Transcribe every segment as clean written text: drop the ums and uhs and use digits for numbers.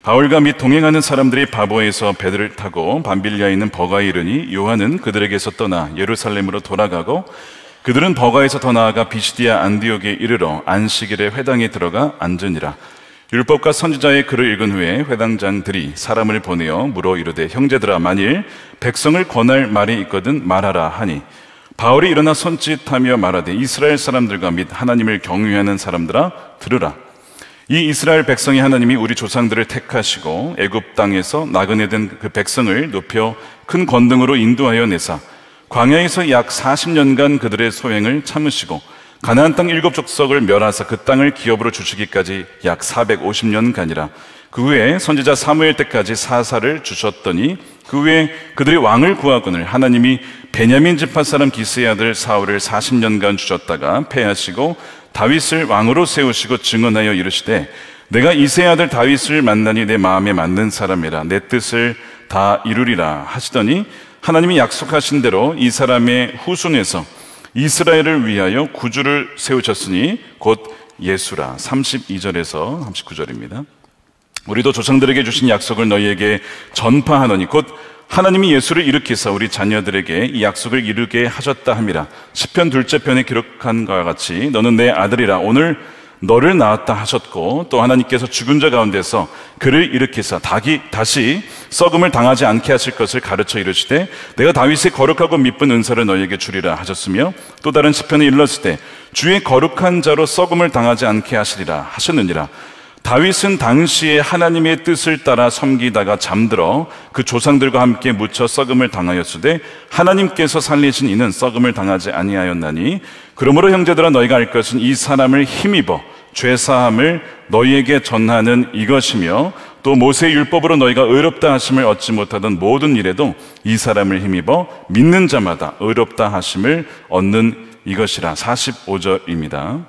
바울과 및 동행하는 사람들이 바보에서 배를 타고 밤빌리아에 있는 버가에 이르니 요한은 그들에게서 떠나 예루살렘으로 돌아가고 그들은 버가에서 더 나아가 비시디아 안디옥에 이르러 안식일에 회당에 들어가 앉으니라. 율법과 선지자의 글을 읽은 후에 회당장들이 사람을 보내어 물어 이르되 형제들아 만일 백성을 권할 말이 있거든 말하라 하니 바울이 일어나 손짓하며 말하되 이스라엘 사람들과 및 하나님을 경외하는 사람들아 들으라. 이 이스라엘 백성이 하나님이 우리 조상들을 택하시고 애굽 땅에서 나그네 된 그 백성을 높여 큰 권능으로 인도하여 내사 광야에서 약 40년간 그들의 소행을 참으시고 가나안 땅 7족속을 멸하사 그 땅을 기업으로 주시기까지 약 450년간이라. 그 후에 선지자 사무엘 때까지 사사를 주셨더니 그 후에 그들이 왕을 구하거늘 하나님이 베냐민 지파 사람 기스의 아들 사울을 40년간 주셨다가 패하시고 다윗을 왕으로 세우시고 증언하여 이르시되 내가 이새의 아들 다윗을 만나니 내 마음에 맞는 사람이라 내 뜻을 다 이루리라 하시더니 하나님이 약속하신 대로 이 사람의 후손에서 이스라엘을 위하여 구주를 세우셨으니 곧 예수라. 32절에서 39절입니다. 우리도 조상들에게 주신 약속을 너희에게 전파하노니 곧 하나님이 예수를 일으키사 우리 자녀들에게 이 약속을 이루게 하셨다 함이라. 시편 2째 편에 기록한 것과 같이 너는 내 아들이라 오늘 너를 낳았다 하셨고 또 하나님께서 죽은 자 가운데서 그를 일으키사 다시 썩음을 당하지 않게 하실 것을 가르쳐 이르시되 내가 다윗의 거룩하고 미쁜 은사를 너희에게 주리라 하셨으며 또 다른 시편에 일렀을 때 주의 거룩한 자로 썩음을 당하지 않게 하시리라 하셨느니라. 다윗은 당시에 하나님의 뜻을 따라 섬기다가 잠들어 그 조상들과 함께 묻혀 썩음을 당하였으되 하나님께서 살리신 이는 썩음을 당하지 아니하였나니 그러므로 형제들아 너희가 알 것은 이 사람을 힘입어 죄사함을 너희에게 전하는 이것이며 또 모세의 율법으로 너희가 의롭다 하심을 얻지 못하던 모든 일에도 이 사람을 힘입어 믿는 자마다 의롭다 하심을 얻는 이것이라. 45절입니다.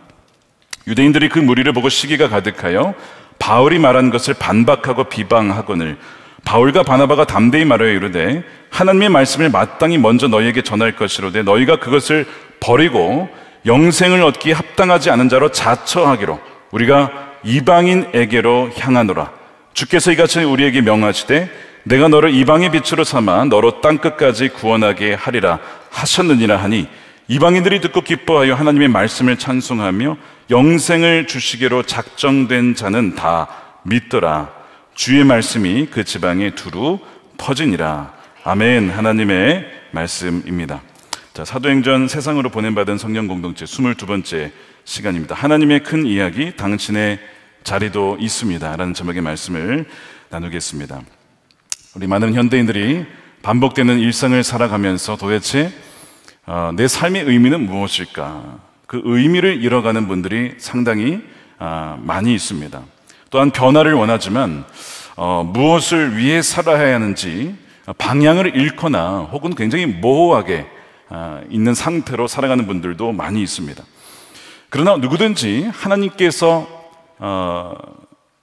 유대인들이 그 무리를 보고 시기가 가득하여 바울이 말한 것을 반박하고 비방하거늘 바울과 바나바가 담대히 말하여 이르되 하나님의 말씀을 마땅히 먼저 너희에게 전할 것이로되 너희가 그것을 버리고 영생을 얻기에 합당하지 않은 자로 자처하기로 우리가 이방인에게로 향하노라. 주께서 이같이 우리에게 명하시되 내가 너를 이방의 빛으로 삼아 너로 땅끝까지 구원하게 하리라 하셨느니라 하니 이방인들이 듣고 기뻐하여 하나님의 말씀을 찬송하며 영생을 주시기로 작정된 자는 다 믿더라. 주의 말씀이 그 지방에 두루 퍼지니라. 아멘. 하나님의 말씀입니다. 자, 사도행전 세상으로 보냄받은 성령 공동체 22번째 시간입니다. 하나님의 큰 이야기 당신의 자리도 있습니다 라는 제목의 말씀을 나누겠습니다. 우리 많은 현대인들이 반복되는 일상을 살아가면서 도대체 내 삶의 의미는 무엇일까? 그 의미를 잃어가는 분들이 상당히 많이 있습니다. 또한 변화를 원하지만 무엇을 위해 살아야 하는지 방향을 잃거나 혹은 굉장히 모호하게 있는 상태로 살아가는 분들도 많이 있습니다. 그러나 누구든지 하나님께서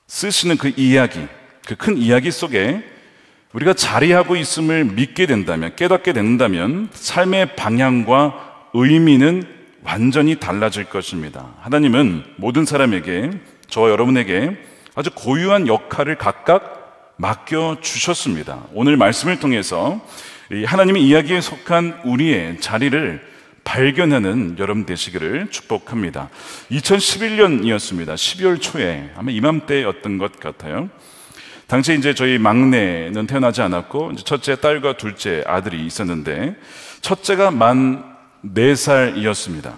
쓰시는 그 이야기, 그 큰 이야기 속에 우리가 자리하고 있음을 믿게 된다면, 깨닫게 된다면 삶의 방향과 의미는 완전히 달라질 것입니다. 하나님은 모든 사람에게, 저와 여러분에게 아주 고유한 역할을 각각 맡겨주셨습니다. 오늘 말씀을 통해서 하나님의 이야기에 속한 우리의 자리를 발견하는 여러분 되시기를 축복합니다. 2011년이었습니다. 12월 초에 아마 이맘때였던 것 같아요. 당시 이제 저희 막내는 태어나지 않았고 이제 첫째 딸과 둘째 아들이 있었는데 첫째가 만 4살이었습니다.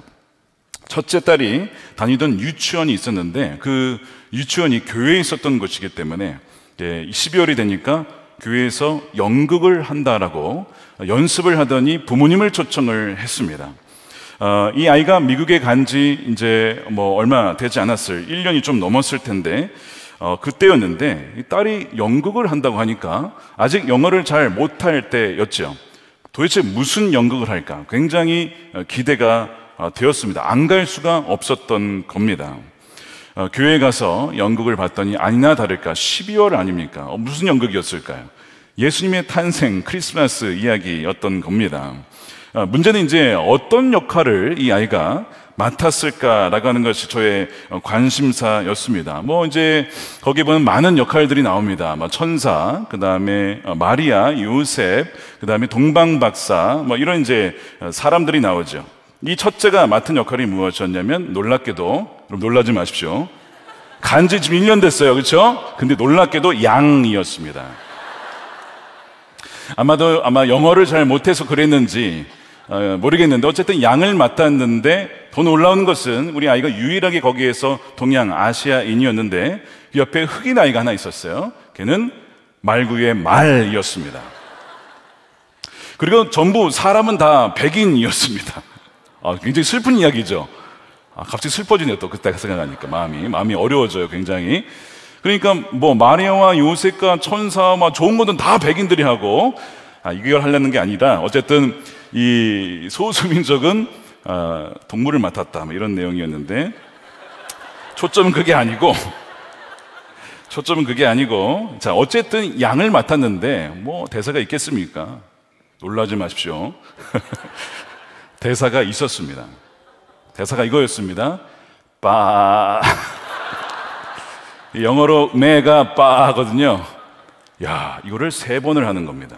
첫째 딸이 다니던 유치원이 있었는데 그 유치원이 교회에 있었던 곳이기 때문에 12월이 되니까 교회에서 연극을 한다라고 연습을 하더니 부모님을 초청을 했습니다. 이 아이가 미국에 간 지 이제 얼마 되지 않았을 1년이 좀 넘었을 텐데 그때였는데 이 딸이 연극을 한다고 하니까 아직 영어를 잘 못할 때였죠. 도대체 무슨 연극을 할까? 굉장히 기대가 되었습니다. 안 갈 수가 없었던 겁니다. 교회에 가서 연극을 봤더니 아니나 다를까 12월 아닙니까? 무슨 연극이었을까요? 예수님의 탄생, 크리스마스 이야기였던 겁니다. 문제는 이제 어떤 역할을 이 아이가 맡았을까라고 하는 것이 저의 관심사였습니다. 뭐 이제 거기 보면 많은 역할들이 나옵니다. 뭐 천사, 그 다음에 마리아, 요셉, 그 다음에 동방박사, 뭐 이런 이제 사람들이 나오죠. 이 첫째가 맡은 역할이 무엇이었냐면, 놀랍게도, 여러분 놀라지 마십시오, 간지 지금 1년 됐어요, 그렇죠? 근데 놀랍게도 양이었습니다. 아마 영어를 잘 못해서 그랬는지 모르겠는데, 어쨌든 양을 맡았는데, 더 놀라운 것은 우리 아이가 유일하게 거기에서 동양 아시아인이었는데 그 옆에 흑인 아이가 하나 있었어요. 걔는 말구의 말이었습니다. 그리고 전부 사람은 다 백인이었습니다. 굉장히 슬픈 이야기죠. 갑자기 슬퍼지네요. 또 그때 생각하니까 마음이 어려워져요, 굉장히. 그러니까 뭐 마리아와 요셉과 천사, 막 좋은 것은 다 백인들이 하고, 이걸 하려는 게 아니라 어쨌든 이 소수민족은 동물을 맡았다, 뭐 이런 내용이었는데, 초점은 그게 아니고 자, 어쨌든 양을 맡았는데 뭐 대사가 있겠습니까? 놀라지 마십시오. 대사가 있었습니다. 대사가 이거였습니다. 빠. 영어로 매가 빠거든요. 야, 이거를 3번을 하는 겁니다.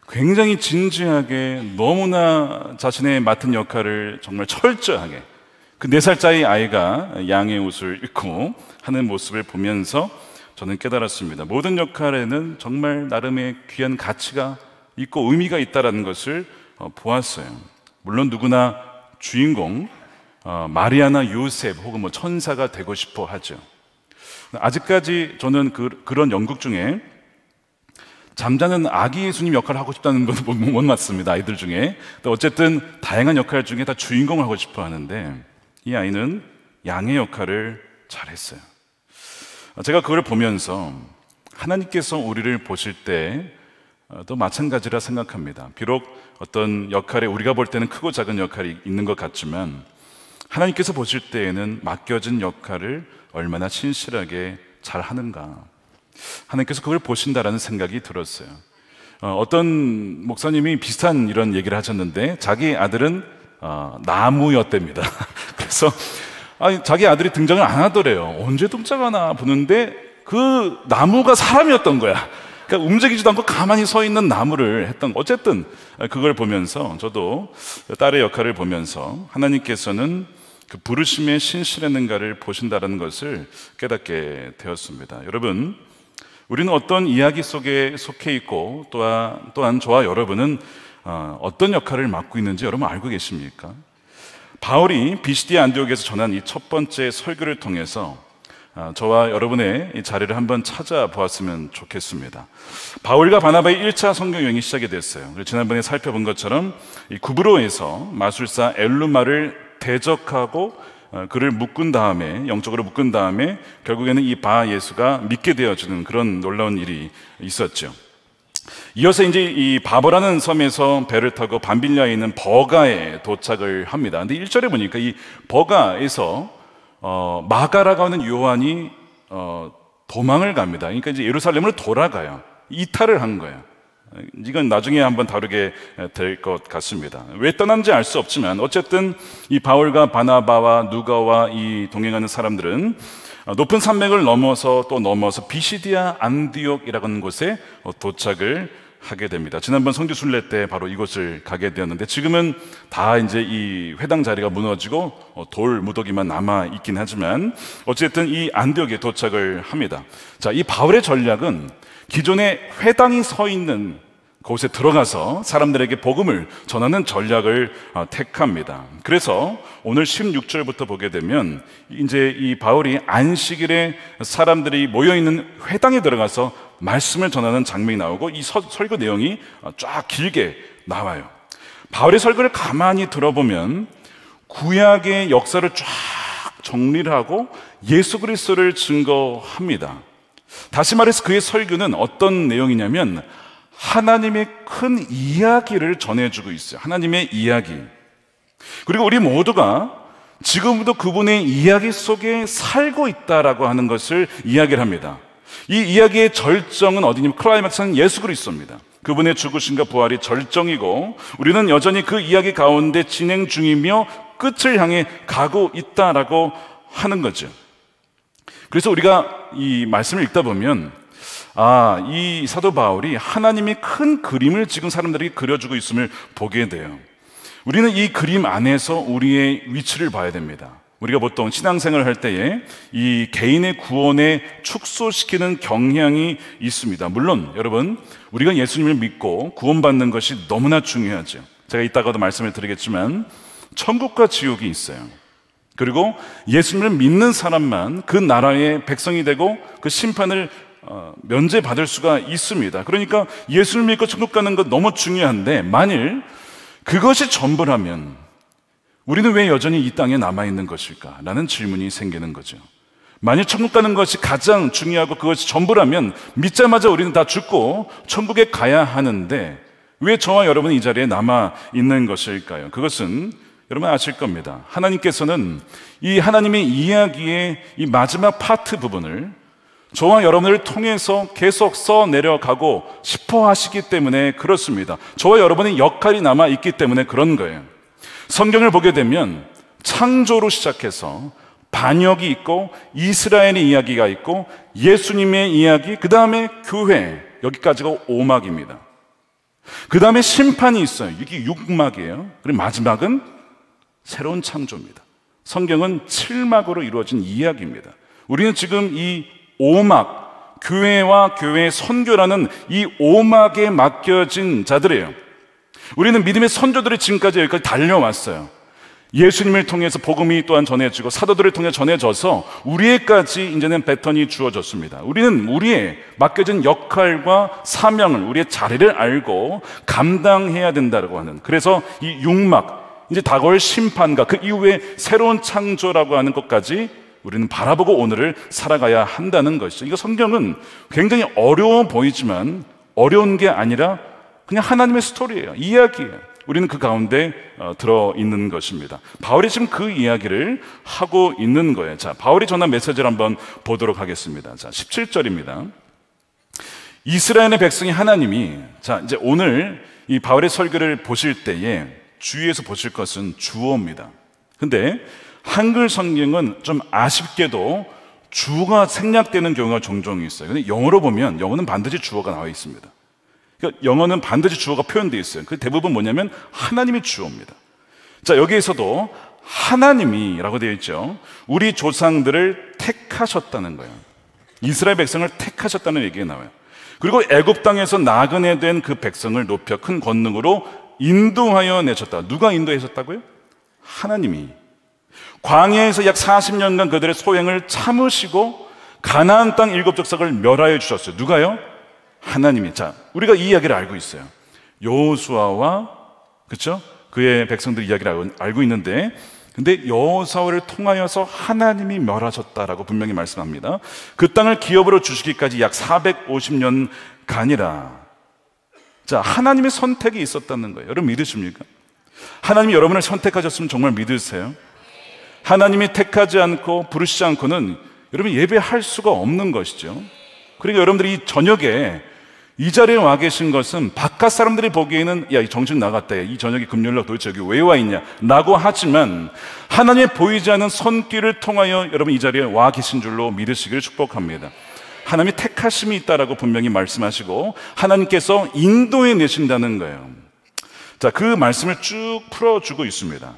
굉장히 진지하게, 너무나 자신의 맡은 역할을 정말 철저하게, 그 4살짜리 아이가 양의 옷을 입고 하는 모습을 보면서 저는 깨달았습니다. 모든 역할에는 정말 나름의 귀한 가치가 있고 의미가 있다는 것을 보았어요. 물론 누구나 주인공, 마리아나 요셉 혹은 뭐 천사가 되고 싶어 하죠. 아직까지 저는 그런 연극 중에 잠자는 아기 예수님 역할을 하고 싶다는 건 못 맞습니다, 아이들 중에. 어쨌든 다양한 역할 중에 다 주인공을 하고 싶어 하는데, 이 아이는 양의 역할을 잘했어요. 제가 그걸 보면서 하나님께서 우리를 보실 때 또 마찬가지라 생각합니다. 비록 어떤 역할에 우리가 볼 때는 크고 작은 역할이 있는 것 같지만, 하나님께서 보실 때에는 맡겨진 역할을 얼마나 신실하게 잘 하는가, 하나님께서 그걸 보신다라는 생각이 들었어요. 어떤 목사님이 비슷한 이런 얘기를 하셨는데, 자기 아들은 나무였답니다. 그래서 자기 아들이 등장을 안 하더래요. 언제 등장하나 보는데 그 나무가 사람이었던 거야. 그러니까 움직이지도 않고 가만히 서 있는 나무를 했던. 어쨌든 그걸 보면서 저도 딸의 역할을 보면서 하나님께서는 그 부르심의 신실했는가를 보신다는 것을 깨닫게 되었습니다. 여러분, 우리는 어떤 이야기 속에 속해 있고, 또한 저와 여러분은 어떤 역할을 맡고 있는지 여러분 알고 계십니까? 바울이 비시디아 안디옥에서 전한 이 첫 번째 설교를 통해서 저와 여러분의 이 자리를 한번 찾아보았으면 좋겠습니다. 바울과 바나바의 1차 선교 여행이 시작이 됐어요. 지난번에 살펴본 것처럼 이 구브로에서 마술사 엘루마를 대적하고 그를 묶은 다음에, 영적으로 묶은 다음에 결국에는 이 바 예수가 믿게 되어지는 그런 놀라운 일이 있었죠. 이어서 이제 이 바보라는 섬에서 배를 타고 밤빌리아에 있는 버가에 도착을 합니다. 근데 1절에 보니까 이 버가에서 마가라고 하는 요한이 도망을 갑니다. 그러니까 이제 예루살렘으로 돌아가요. 이탈을 한 거예요. 이건 나중에 한번 다루게 될 것 같습니다. 왜 떠난지 알 수 없지만 어쨌든 이 바울과 바나바와 누가와 이 동행하는 사람들은 높은 산맥을 넘어서 비시디아 안디옥이라고 하는 곳에 도착을 하게 됩니다. 지난번 성주 순례 때 바로 이곳을 가게 되었는데, 지금은 다 이제 이 회당 자리가 무너지고 돌 무더기만 남아 있긴 하지만 어쨌든 이 안디옥에 도착을 합니다. 자, 이 바울의 전략은 기존에 회당이 서 있는 곳에 들어가서 사람들에게 복음을 전하는 전략을 택합니다. 그래서 오늘 16절부터 보게 되면 이제 이 바울이 안식일에 사람들이 모여있는 회당에 들어가서 말씀을 전하는 장면이 나오고, 이 설교 내용이 쫙 길게 나와요. 바울의 설교를 가만히 들어보면 구약의 역사를 쫙 정리를 하고 예수 그리스도를 증거합니다. 다시 말해서 그의 설교는 어떤 내용이냐면 하나님의 큰 이야기를 전해주고 있어요. 하나님의 이야기. 그리고 우리 모두가 지금도 그분의 이야기 속에 살고 있다라고 하는 것을 이야기를 합니다. 이 이야기의 절정은 어디냐면 클라이맥스는 예수 그리스도입니다. 그분의 죽으심과 부활이 절정이고 우리는 여전히 그 이야기 가운데 진행 중이며 끝을 향해 가고 있다라고 하는 거죠. 그래서 우리가 이 말씀을 읽다 보면 이 사도 바울이 하나님이 큰 그림을 지금 사람들에게 그려주고 있음을 보게 돼요. 우리는 이 그림 안에서 우리의 위치를 봐야 됩니다. 우리가 보통 신앙생활을 할 때에 이 개인의 구원에 축소시키는 경향이 있습니다. 물론 여러분, 우리가 예수님을 믿고 구원받는 것이 너무나 중요하죠. 제가 이따가도 말씀을 드리겠지만 천국과 지옥이 있어요. 그리고 예수님을 믿는 사람만 그 나라의 백성이 되고 그 심판을 면제받을 수가 있습니다. 그러니까 예수를 믿고 천국 가는 것 너무 중요한데, 만일 그것이 전부라면 우리는 왜 여전히 이 땅에 남아있는 것일까? 라는 질문이 생기는 거죠. 만일 천국 가는 것이 가장 중요하고 그것이 전부라면 믿자마자 우리는 다 죽고 천국에 가야 하는데 왜 저와 여러분은 이 자리에 남아있는 것일까요? 그것은 여러분 아실 겁니다. 하나님께서는 이 하나님의 이야기의 이 마지막 파트 부분을 저와 여러분을 통해서 계속 써내려가고 싶어 하시기 때문에 그렇습니다. 저와 여러분의 역할이 남아있기 때문에 그런 거예요. 성경을 보게 되면 창조로 시작해서 반역이 있고 이스라엘의 이야기가 있고 예수님의 이야기, 그 다음에 교회, 여기까지가 오막입니다. 그 다음에 심판이 있어요. 이게 6막이에요. 그리고 마지막은 새로운 창조입니다. 성경은 7막으로 이루어진 이야기입니다. 우리는 지금 이 5막, 교회와 교회의 선교라는 이 5막에 맡겨진 자들이에요. 우리는 믿음의 선조들이 지금까지 여기까지 달려왔어요. 예수님을 통해서 복음이 또한 전해지고 사도들을 통해 전해져서 우리에까지 이제는 배턴이 주어졌습니다. 우리는 우리의 맡겨진 역할과 사명을, 우리의 자리를 알고 감당해야 된다고 하는, 그래서 이 6막, 이제 다가올 심판과 그 이후에 새로운 창조라고 하는 것까지 우리는 바라보고 오늘을 살아가야 한다는 것이죠. 이거 성경은 굉장히 어려워 보이지만 어려운 게 아니라 그냥 하나님의 스토리예요. 이야기예요. 우리는 그 가운데 들어있는 것입니다. 바울이 지금 그 이야기를 하고 있는 거예요. 자, 바울이 전한 메시지를 한번 보도록 하겠습니다. 자, 17절입니다. 이스라엘의 백성이 하나님이, 자, 이제 오늘 이 바울의 설교를 보실 때에 주위에서 보실 것은 주어입니다. 근데 한글 성경은 좀 아쉽게도 주어가 생략되는 경우가 종종 있어요. 근데 영어로 보면 영어는 반드시 주어가 나와 있습니다. 그러니까 영어는 반드시 주어가 표현되어 있어요. 그 대부분 뭐냐면 하나님이 주어입니다. 자, 여기에서도 하나님이라고 되어 있죠. 우리 조상들을 택하셨다는 거예요. 이스라엘 백성을 택하셨다는 얘기가 나와요. 그리고 애굽 땅에서 나그네 된 그 백성을 높여 큰 권능으로 인도하여 내셨다. 누가 인도하셨다고요? 하나님이. 광야에서 약 40년간 그들의 소행을 참으시고 가나안 땅 7족속을 멸하여 주셨어요. 누가요? 하나님이. 자, 우리가 이 이야기를 알고 있어요. 여호수아와, 그렇죠? 그의 백성들 이야기를 알고 있는데, 근데 여호수아를 통하여서 하나님이 멸하셨다라고 분명히 말씀합니다. 그 땅을 기업으로 주시기까지 약 450년간이라. 자, 하나님의 선택이 있었다는 거예요. 여러분 믿으십니까? 하나님이 여러분을 선택하셨으면 정말 믿으세요? 하나님이 택하지 않고 부르시지 않고는 여러분 예배할 수가 없는 것이죠. 그러니까 여러분들이 이 저녁에 이 자리에 와 계신 것은 바깥 사람들이 보기에는 야, 이 정신 나갔다, 이 저녁에 금요일날 도대체 여기 왜 와 있냐 라고 하지만 하나님의 보이지 않는 손길을 통하여 여러분 이 자리에 와 계신 줄로 믿으시기를 축복합니다. 하나님이 택하심이 있다라고 분명히 말씀하시고 하나님께서 인도해 내신다는 거예요. 자, 그 말씀을 쭉 풀어주고 있습니다.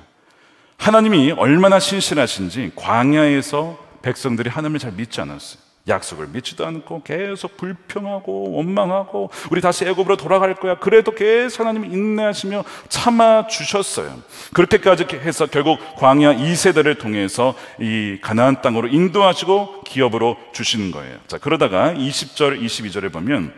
하나님이 얼마나 신실하신지 광야에서 백성들이 하나님을 잘 믿지 않았어요. 약속을 믿지도 않고 계속 불평하고 원망하고 우리 다시 애굽으로 돌아갈 거야. 그래도 계속 하나님이 인내하시며 참아주셨어요. 그렇게까지 해서 결국 광야 2세대를 통해서 이 가나안 땅으로 인도하시고 기업으로 주시는 거예요. 자, 그러다가 20절 22절에 보면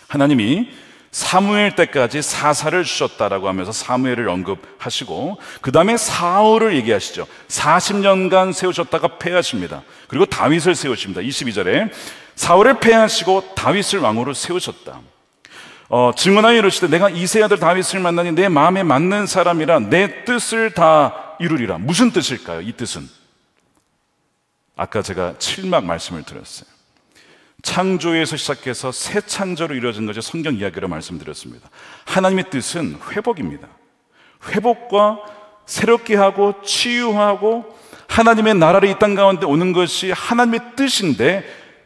하나님이 사무엘 때까지 사사를 주셨다라고 하면서 사무엘을 언급하시고 그 다음에 사울을 얘기하시죠. 40년간 세우셨다가 패하십니다. 그리고 다윗을 세우십니다. 22절에 사울을 패하시고 다윗을 왕으로 세우셨다. 증언하여 이르시되 내가 이새의 아들 다윗을 만나니 내 마음에 맞는 사람이라 내 뜻을 다 이루리라. 무슨 뜻일까요? 이 뜻은 아까 제가 7막 말씀을 드렸어요. 창조에서 시작해서 새 창조로 이루어진 것이 성경 이야기로 말씀드렸습니다. 하나님의 뜻은 회복입니다. 회복과 새롭게 하고 치유하고 하나님의 나라를 이 땅 가운데 오는 것이 하나님의 뜻인데,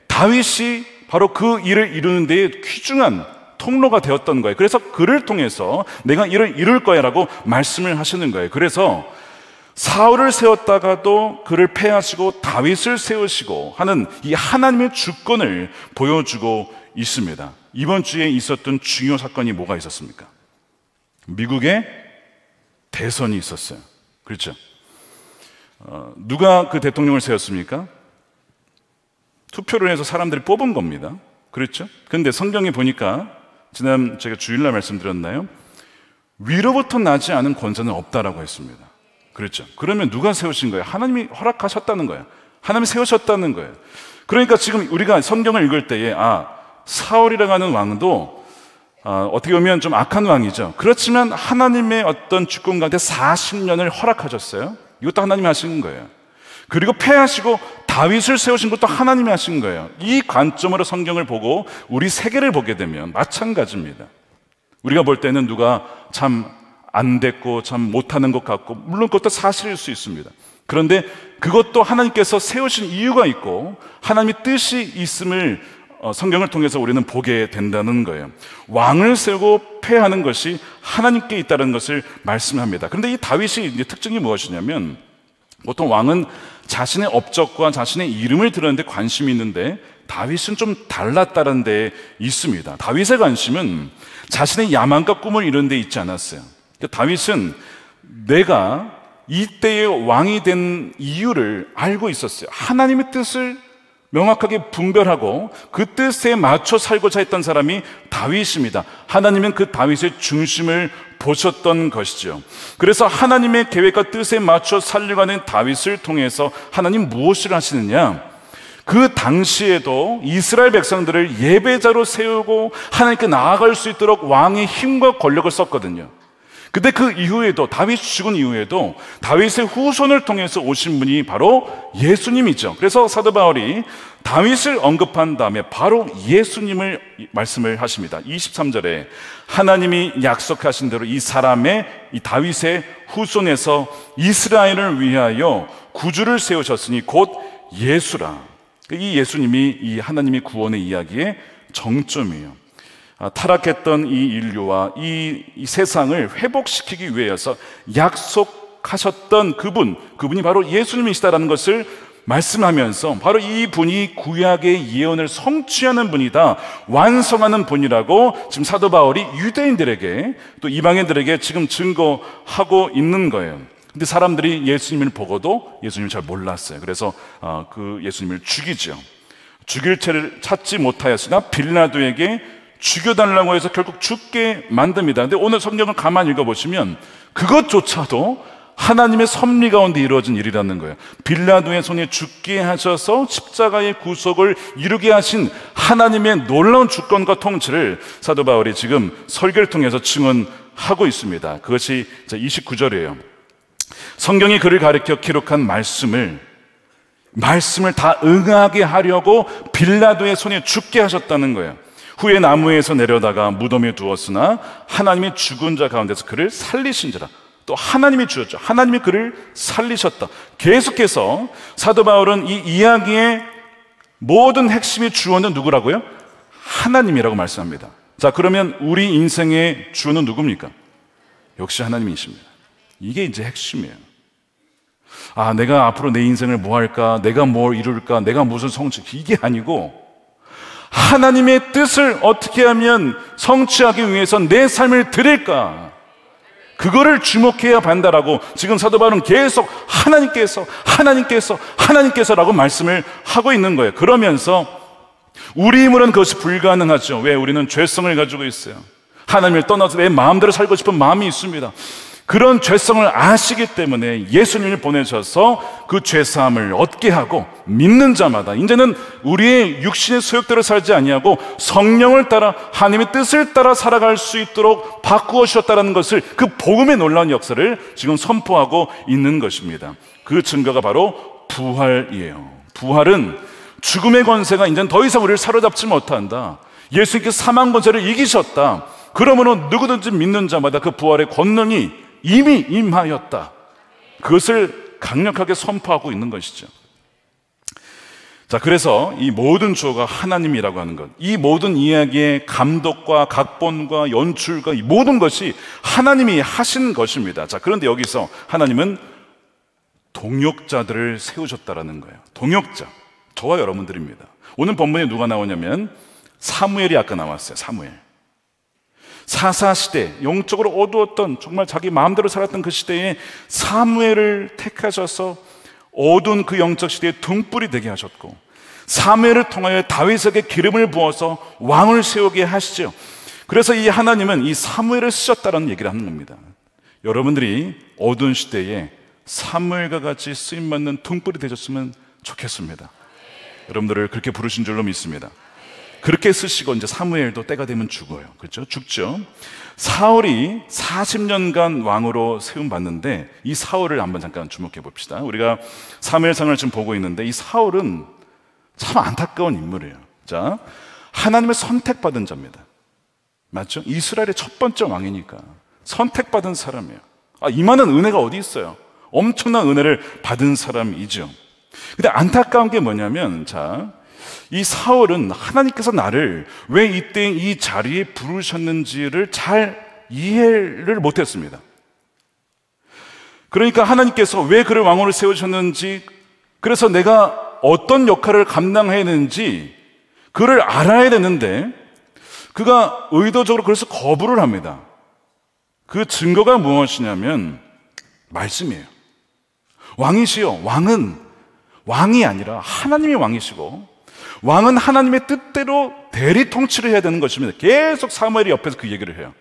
다윗이 바로 그 일을 이루는 데에 귀중한 통로가 되었던 거예요. 그래서 그를 통해서 내가 일을 이룰 거야 라고 말씀을 하시는 거예요. 그래서 사울을 세웠다가도 그를 패하시고 다윗을 세우시고 하는 이 하나님의 주권을 보여주고 있습니다. 이번 주에 있었던 중요 사건이 뭐가 있었습니까? 미국의 대선이 있었어요. 그렇죠? 누가 그 대통령을 세웠습니까? 투표를 해서 사람들이 뽑은 겁니다. 그렇죠? 그런데 성경에 보니까, 지난 제가 주일날 말씀드렸나요? 위로부터 나지 않은 권세는 없다라고 했습니다. 그렇죠? 그러면 누가 세우신 거예요? 하나님이 허락하셨다는 거예요. 하나님이 세우셨다는 거예요. 그러니까 지금 우리가 성경을 읽을 때에 사울이라고 하는 왕도 어떻게 보면 좀 악한 왕이죠. 그렇지만 하나님의 어떤 주권 가운데 40년을 허락하셨어요. 이것도 하나님이 하신 거예요. 그리고 패하시고 다윗을 세우신 것도 하나님이 하신 거예요. 이 관점으로 성경을 보고 우리 세계를 보게 되면 마찬가지입니다. 우리가 볼 때는 누가 참 안 됐고 참 못하는 것 같고, 물론 그것도 사실일 수 있습니다. 그런데 그것도 하나님께서 세우신 이유가 있고 하나님의 뜻이 있음을 성경을 통해서 우리는 보게 된다는 거예요. 왕을 세우고 패하는 것이 하나님께 있다는 것을 말씀합니다. 그런데 이 다윗이 이제 특징이 무엇이냐면, 보통 왕은 자신의 업적과 자신의 이름을 드러내는 데 관심이 있는데 다윗은 좀 달랐다는 데 있습니다. 다윗의 관심은 자신의 야망과 꿈을 이루는 데 있지 않았어요. 다윗은 내가 이때의 왕이 된 이유를 알고 있었어요. 하나님의 뜻을 명확하게 분별하고 그 뜻에 맞춰 살고자 했던 사람이 다윗입니다. 하나님은 그 다윗의 중심을 보셨던 것이죠. 그래서 하나님의 계획과 뜻에 맞춰 살려가는 다윗을 통해서 하나님 무엇을 하시느냐? 그 당시에도 이스라엘 백성들을 예배자로 세우고 하나님께 나아갈 수 있도록 왕의 힘과 권력을 썼거든요. 근데 그 이후에도, 다윗이 죽은 이후에도 다윗의 후손을 통해서 오신 분이 바로 예수님이죠. 그래서 사도 바울이 다윗을 언급한 다음에 바로 예수님을 말씀을 하십니다. 23절에 하나님이 약속하신 대로 이 사람의, 이 다윗의 후손에서 이스라엘을 위하여 구주를 세우셨으니 곧 예수라. 이 예수님이 이 하나님의 구원의 이야기의 정점이에요. 타락했던 이 인류와 이 세상을 회복시키기 위해서 약속하셨던 그분이 바로 예수님이시다라는 것을 말씀하면서, 바로 이 분이 구약의 예언을 성취하는 분이다, 완성하는 분이라고 지금 사도 바울이 유대인들에게 또 이방인들에게 지금 증거하고 있는 거예요. 근데 사람들이 예수님을 보고도 예수님을 잘 몰랐어요. 그래서 그 예수님을 죽이죠. 죽일 채를 찾지 못하였으나 빌라도에게 죽여달라고 해서 결국 죽게 만듭니다. 근데 오늘 성경을 가만히 읽어보시면 그것조차도 하나님의 섭리 가운데 이루어진 일이라는 거예요. 빌라도의 손에 죽게 하셔서 십자가의 구속을 이루게 하신 하나님의 놀라운 주권과 통치를 사도 바울이 지금 설교를 통해서 증언하고 있습니다. 그것이 29절이에요. 성경이 그를 가리켜 기록한 말씀을 다 응하게 하려고 빌라도의 손에 죽게 하셨다는 거예요. 후에 나무에서 내려다가 무덤에 두었으나 하나님이 죽은 자 가운데서 그를 살리신지라. 또 하나님이 주었죠. 하나님이 그를 살리셨다. 계속해서 사도 바울은 이 이야기의 모든 핵심의 주어는 누구라고요? 하나님이라고 말씀합니다. 자, 그러면 우리 인생의 주어는 누굽니까? 역시 하나님이십니다. 이게 이제 핵심이에요. 내가 앞으로 내 인생을 뭐 할까? 내가 뭘 이룰까? 내가 무슨 성취? 이게 아니고 하나님의 뜻을 어떻게 하면 성취하기 위해서 내 삶을 드릴까? 그거를 주목해야 한다라고 지금 사도 바울은 계속 하나님께서라고 말씀을 하고 있는 거예요. 그러면서 우리 힘으로는 그것이 불가능하죠. 왜? 우리는 죄성을 가지고 있어요. 하나님을 떠나서 내 마음대로 살고 싶은 마음이 있습니다. 그런 죄성을 아시기 때문에 예수님을 보내셔서 그 죄사함을 얻게 하고 믿는 자마다 이제는 우리의 육신의 소욕대로 살지 아니하고 성령을 따라 하나님의 뜻을 따라 살아갈 수 있도록 바꾸어 주셨다는 것을, 그 복음의 놀라운 역사를 지금 선포하고 있는 것입니다. 그 증거가 바로 부활이에요. 부활은 죽음의 권세가 이제는 더 이상 우리를 사로잡지 못한다. 예수님께서 사망 권세를 이기셨다. 그러므로 누구든지 믿는 자마다 그 부활의 권능이 이미 임하였다. 그것을 강력하게 선포하고 있는 것이죠. 자, 그래서 이 모든 주어가 하나님이라고 하는 것, 이 모든 이야기의 감독과 각본과 연출과 이 모든 것이 하나님이 하신 것입니다. 자, 그런데 여기서 하나님은 동역자들을 세우셨다라는 거예요. 동역자, 저와 여러분들입니다. 오늘 본문에 누가 나오냐면 사무엘이 아까 나왔어요. 사무엘. 사사시대, 영적으로 어두웠던, 정말 자기 마음대로 살았던 그 시대에 사무엘을 택하셔서 어두운 그 영적 시대에 등불이 되게 하셨고, 사무엘을 통하여 다윗에게 기름을 부어서 왕을 세우게 하시죠. 그래서 이 하나님은 이 사무엘을 쓰셨다는 얘기를 하는 겁니다. 여러분들이 어두운 시대에 사무엘과 같이 쓰임받는 등불이 되셨으면 좋겠습니다. 여러분들을 그렇게 부르신 줄로 믿습니다. 그렇게 쓰시고 이제 사무엘도 때가 되면 죽어요. 그렇죠? 죽죠. 사울이 40년간 왕으로 세움받는데 이 사울을 한번 잠깐 주목해 봅시다. 우리가 사무엘상을 지금 보고 있는데 이 사울은 참 안타까운 인물이에요. 자, 하나님의 선택받은 자입니다. 맞죠? 이스라엘의 첫 번째 왕이니까 선택받은 사람이에요. 이만한 은혜가 어디 있어요? 엄청난 은혜를 받은 사람이죠. 근데 안타까운 게 뭐냐면, 자, 이 사울은 하나님께서 나를 왜 이때 이 자리에 부르셨는지를 잘 이해를 못했습니다. 그러니까 하나님께서 왜 그를 왕으로 세우셨는지, 그래서 내가 어떤 역할을 감당해야 되는지 그를 알아야 되는데 그가 의도적으로 그래서 거부를 합니다. 그 증거가 무엇이냐면 말씀이에요. 왕이시여, 왕은 왕이 아니라 하나님이 왕이시고 왕은 하나님의 뜻대로 대리 통치를 해야 되는 것입니다. 계속 사무엘이 옆에서 그 얘기를 해요.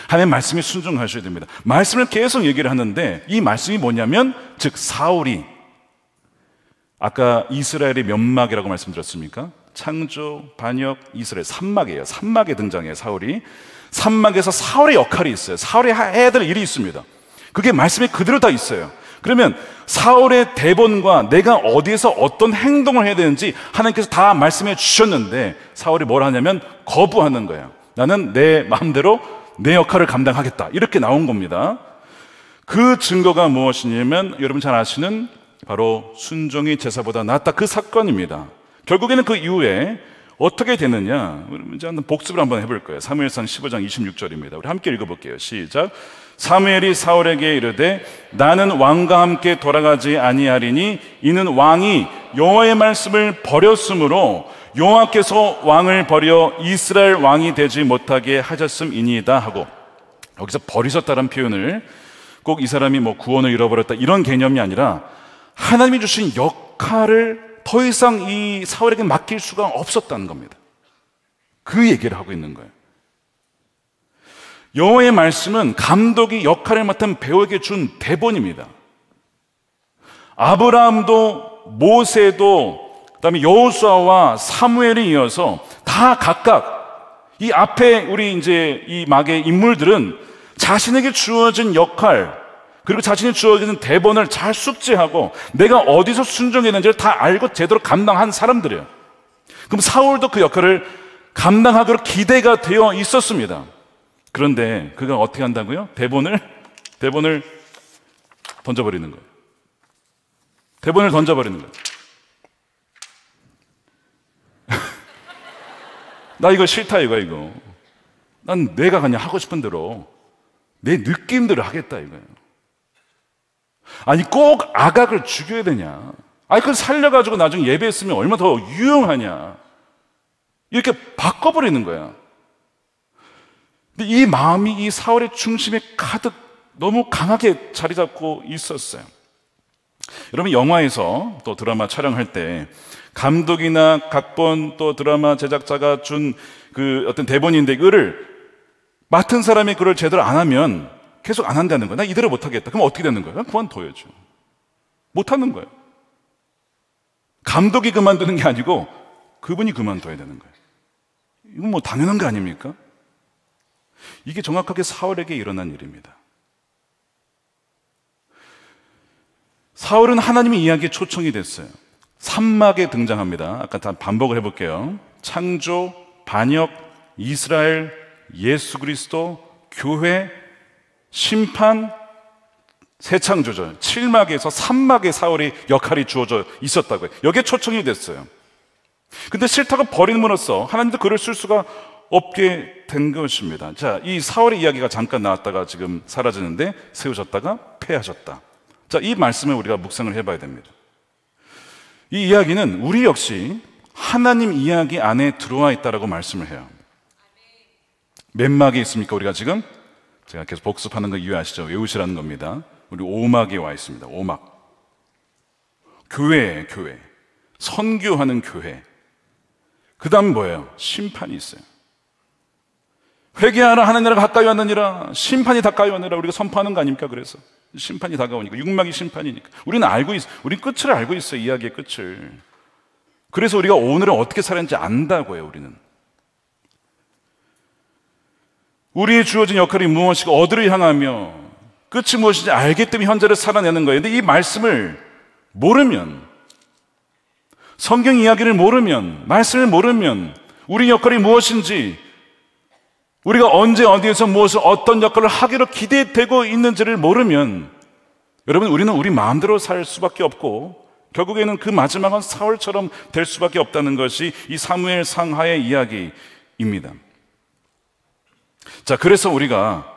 하나님의 말씀에 순종하셔야 됩니다. 말씀을 계속 얘기를 하는데 이 말씀이 뭐냐면, 즉 사울이, 아까 이스라엘의 면막이라고 말씀드렸습니까? 창조, 반역, 이스라엘, 산막이에요. 산막에 등장해요. 사울이. 산막에서 사울의 역할이 있어요. 사울이 해야 될 일이 있습니다. 그게 말씀에 그대로 다 있어요. 그러면 사울의 대본과 내가 어디에서 어떤 행동을 해야 되는지 하나님께서 다 말씀해 주셨는데 사울이 뭘 하냐면 거부하는 거예요. 나는 내 마음대로 내 역할을 감당하겠다, 이렇게 나온 겁니다. 그 증거가 무엇이냐면 여러분 잘 아시는 바로 순종이 제사보다 낫다, 그 사건입니다. 결국에는 그 이후에 어떻게 되느냐, 이제 한번 복습을 한번 해볼 거예요. 사무엘상 15장 26절입니다. 우리 함께 읽어볼게요. 시작. 사무엘이 사울에게 이르되 나는 왕과 함께 돌아가지 아니하리니 이는 왕이 여호와의 말씀을 버렸으므로 여호와께서 왕을 버려 이스라엘 왕이 되지 못하게 하셨음이니이다 하고, 여기서 버리셨다는 표현을 꼭 이 사람이 뭐 구원을 잃어버렸다 이런 개념이 아니라 하나님이 주신 역할을 더 이상 이 사울에게 맡길 수가 없었다는 겁니다. 그 얘기를 하고 있는 거예요. 여호와의 말씀은 감독이 역할을 맡은 배우에게 준 대본입니다. 아브라함도 모세도 그다음에 여호수아와 사무엘에 이어서 다 각각 이 앞에 우리 이제 이 막의 인물들은 자신에게 주어진 역할, 그리고 자신이 주어진 대본을 잘 숙지하고 내가 어디서 순종했는지를 다 알고 제대로 감당한 사람들이에요. 그럼 사울도 그 역할을 감당하기로 기대가 되어 있었습니다. 그런데 그가 어떻게 한다고요? 대본을 던져버리는 거예요. 대본을 던져버리는 거예요. 나 이거 싫다, 이거. 난 내가 그냥 하고 싶은 대로 내 느낌대로 하겠다, 이거예요. 아니, 꼭 아각을 죽여야 되냐? 아니, 그걸 살려가지고 나중에 예배했으면 얼마나 더 유용하냐? 이렇게 바꿔버리는 거야. 근데 이 마음이 이 사울의 중심에 가득 너무 강하게 자리 잡고 있었어요. 여러분, 영화에서 또 드라마 촬영할 때 감독이나 각본 또 드라마 제작자가 준 그 어떤 대본인데 그거를 맡은 사람이 그걸 제대로 안 하면 계속 안 한다는 거야. 나 이대로 못 하겠다. 그럼 어떻게 되는 거야? 그만둬야죠. 못 하는 거예요. 감독이 그만두는 게 아니고 그분이 그만둬야 되는 거예요. 이건 뭐 당연한 거 아닙니까? 이게 정확하게 사울에게 일어난 일입니다. 사울은 하나님의 이야기에 초청이 됐어요. 3막에 등장합니다. 아까 다 반복을 해볼게요. 창조, 반역, 이스라엘, 예수 그리스도, 교회, 심판, 새 창조죠. 7막에서 3막의 사울의 역할이 주어져 있었다고요. 여기에 초청이 됐어요. 근데 싫다고 버림으로써 하나님도 글을 쓸 수가 없게 된 것입니다. 자, 이 사울의 이야기가 잠깐 나왔다가 지금 사라지는데 세우셨다가 패하셨다. 자, 이 말씀을 우리가 묵상을 해봐야 됩니다. 이 이야기는 우리 역시 하나님 이야기 안에 들어와 있다라고 말씀을 해요. 몇 막에 있습니까? 우리가 지금 제가 계속 복습하는 거 이해하시죠? 외우시라는 겁니다. 우리 5막에 와 있습니다. 5막. 교회예요, 교회. 선교하는 교회. 그 다음 뭐예요? 심판이 있어요. 회개하라, 하나님 나라가 가까이 왔느니라, 심판이 가까이 왔느니라 우리가 선포하는 거 아닙니까? 그래서 심판이 다가오니까, 6막이 심판이니까 우리는 알고 있어요. 우리 끝을 알고 있어요. 이야기의 끝을. 그래서 우리가 오늘은 어떻게 살았는지 안다고요. 우리는 우리의 주어진 역할이 무엇이고 어디를 향하며 끝이 무엇인지 알기 때문에 현재를 살아내는 거예요. 근데 이 말씀을 모르면, 성경 이야기를 모르면, 말씀을 모르면, 우리 역할이 무엇인지, 우리가 언제 어디에서 무엇을 어떤 역할을 하기로 기대되고 있는지를 모르면, 여러분, 우리는 우리 마음대로 살 수밖에 없고 결국에는 그 마지막은 사울처럼 될 수밖에 없다는 것이 이 사무엘 상하의 이야기입니다. 자, 그래서 우리가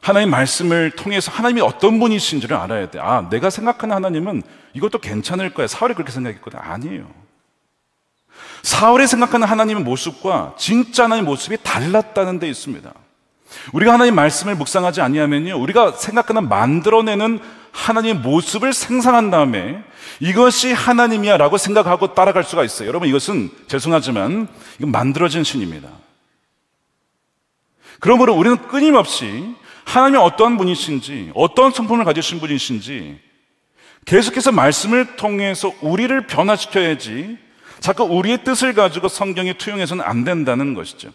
하나님의 말씀을 통해서 하나님이 어떤 분이신지를 알아야 돼. 아, 내가 생각하는 하나님은 이것도 괜찮을 거야. 사울이 그렇게 생각했거든. 아니에요. 사울이 생각하는 하나님의 모습과 진짜 하나님의 모습이 달랐다는 데 있습니다. 우리가 하나님의 말씀을 묵상하지 아니하면요, 우리가 생각하는 만들어내는 하나님의 모습을 생산한 다음에 이것이 하나님이야 라고 생각하고 따라갈 수가 있어요. 여러분, 이것은 죄송하지만 이건 만들어진 신입니다. 그러므로 우리는 끊임없이 하나님이 어떠한 분이신지, 어떤 성품을 가지신 분이신지 계속해서 말씀을 통해서 우리를 변화시켜야지 자꾸 우리의 뜻을 가지고 성경에 투영해서는 안 된다는 것이죠.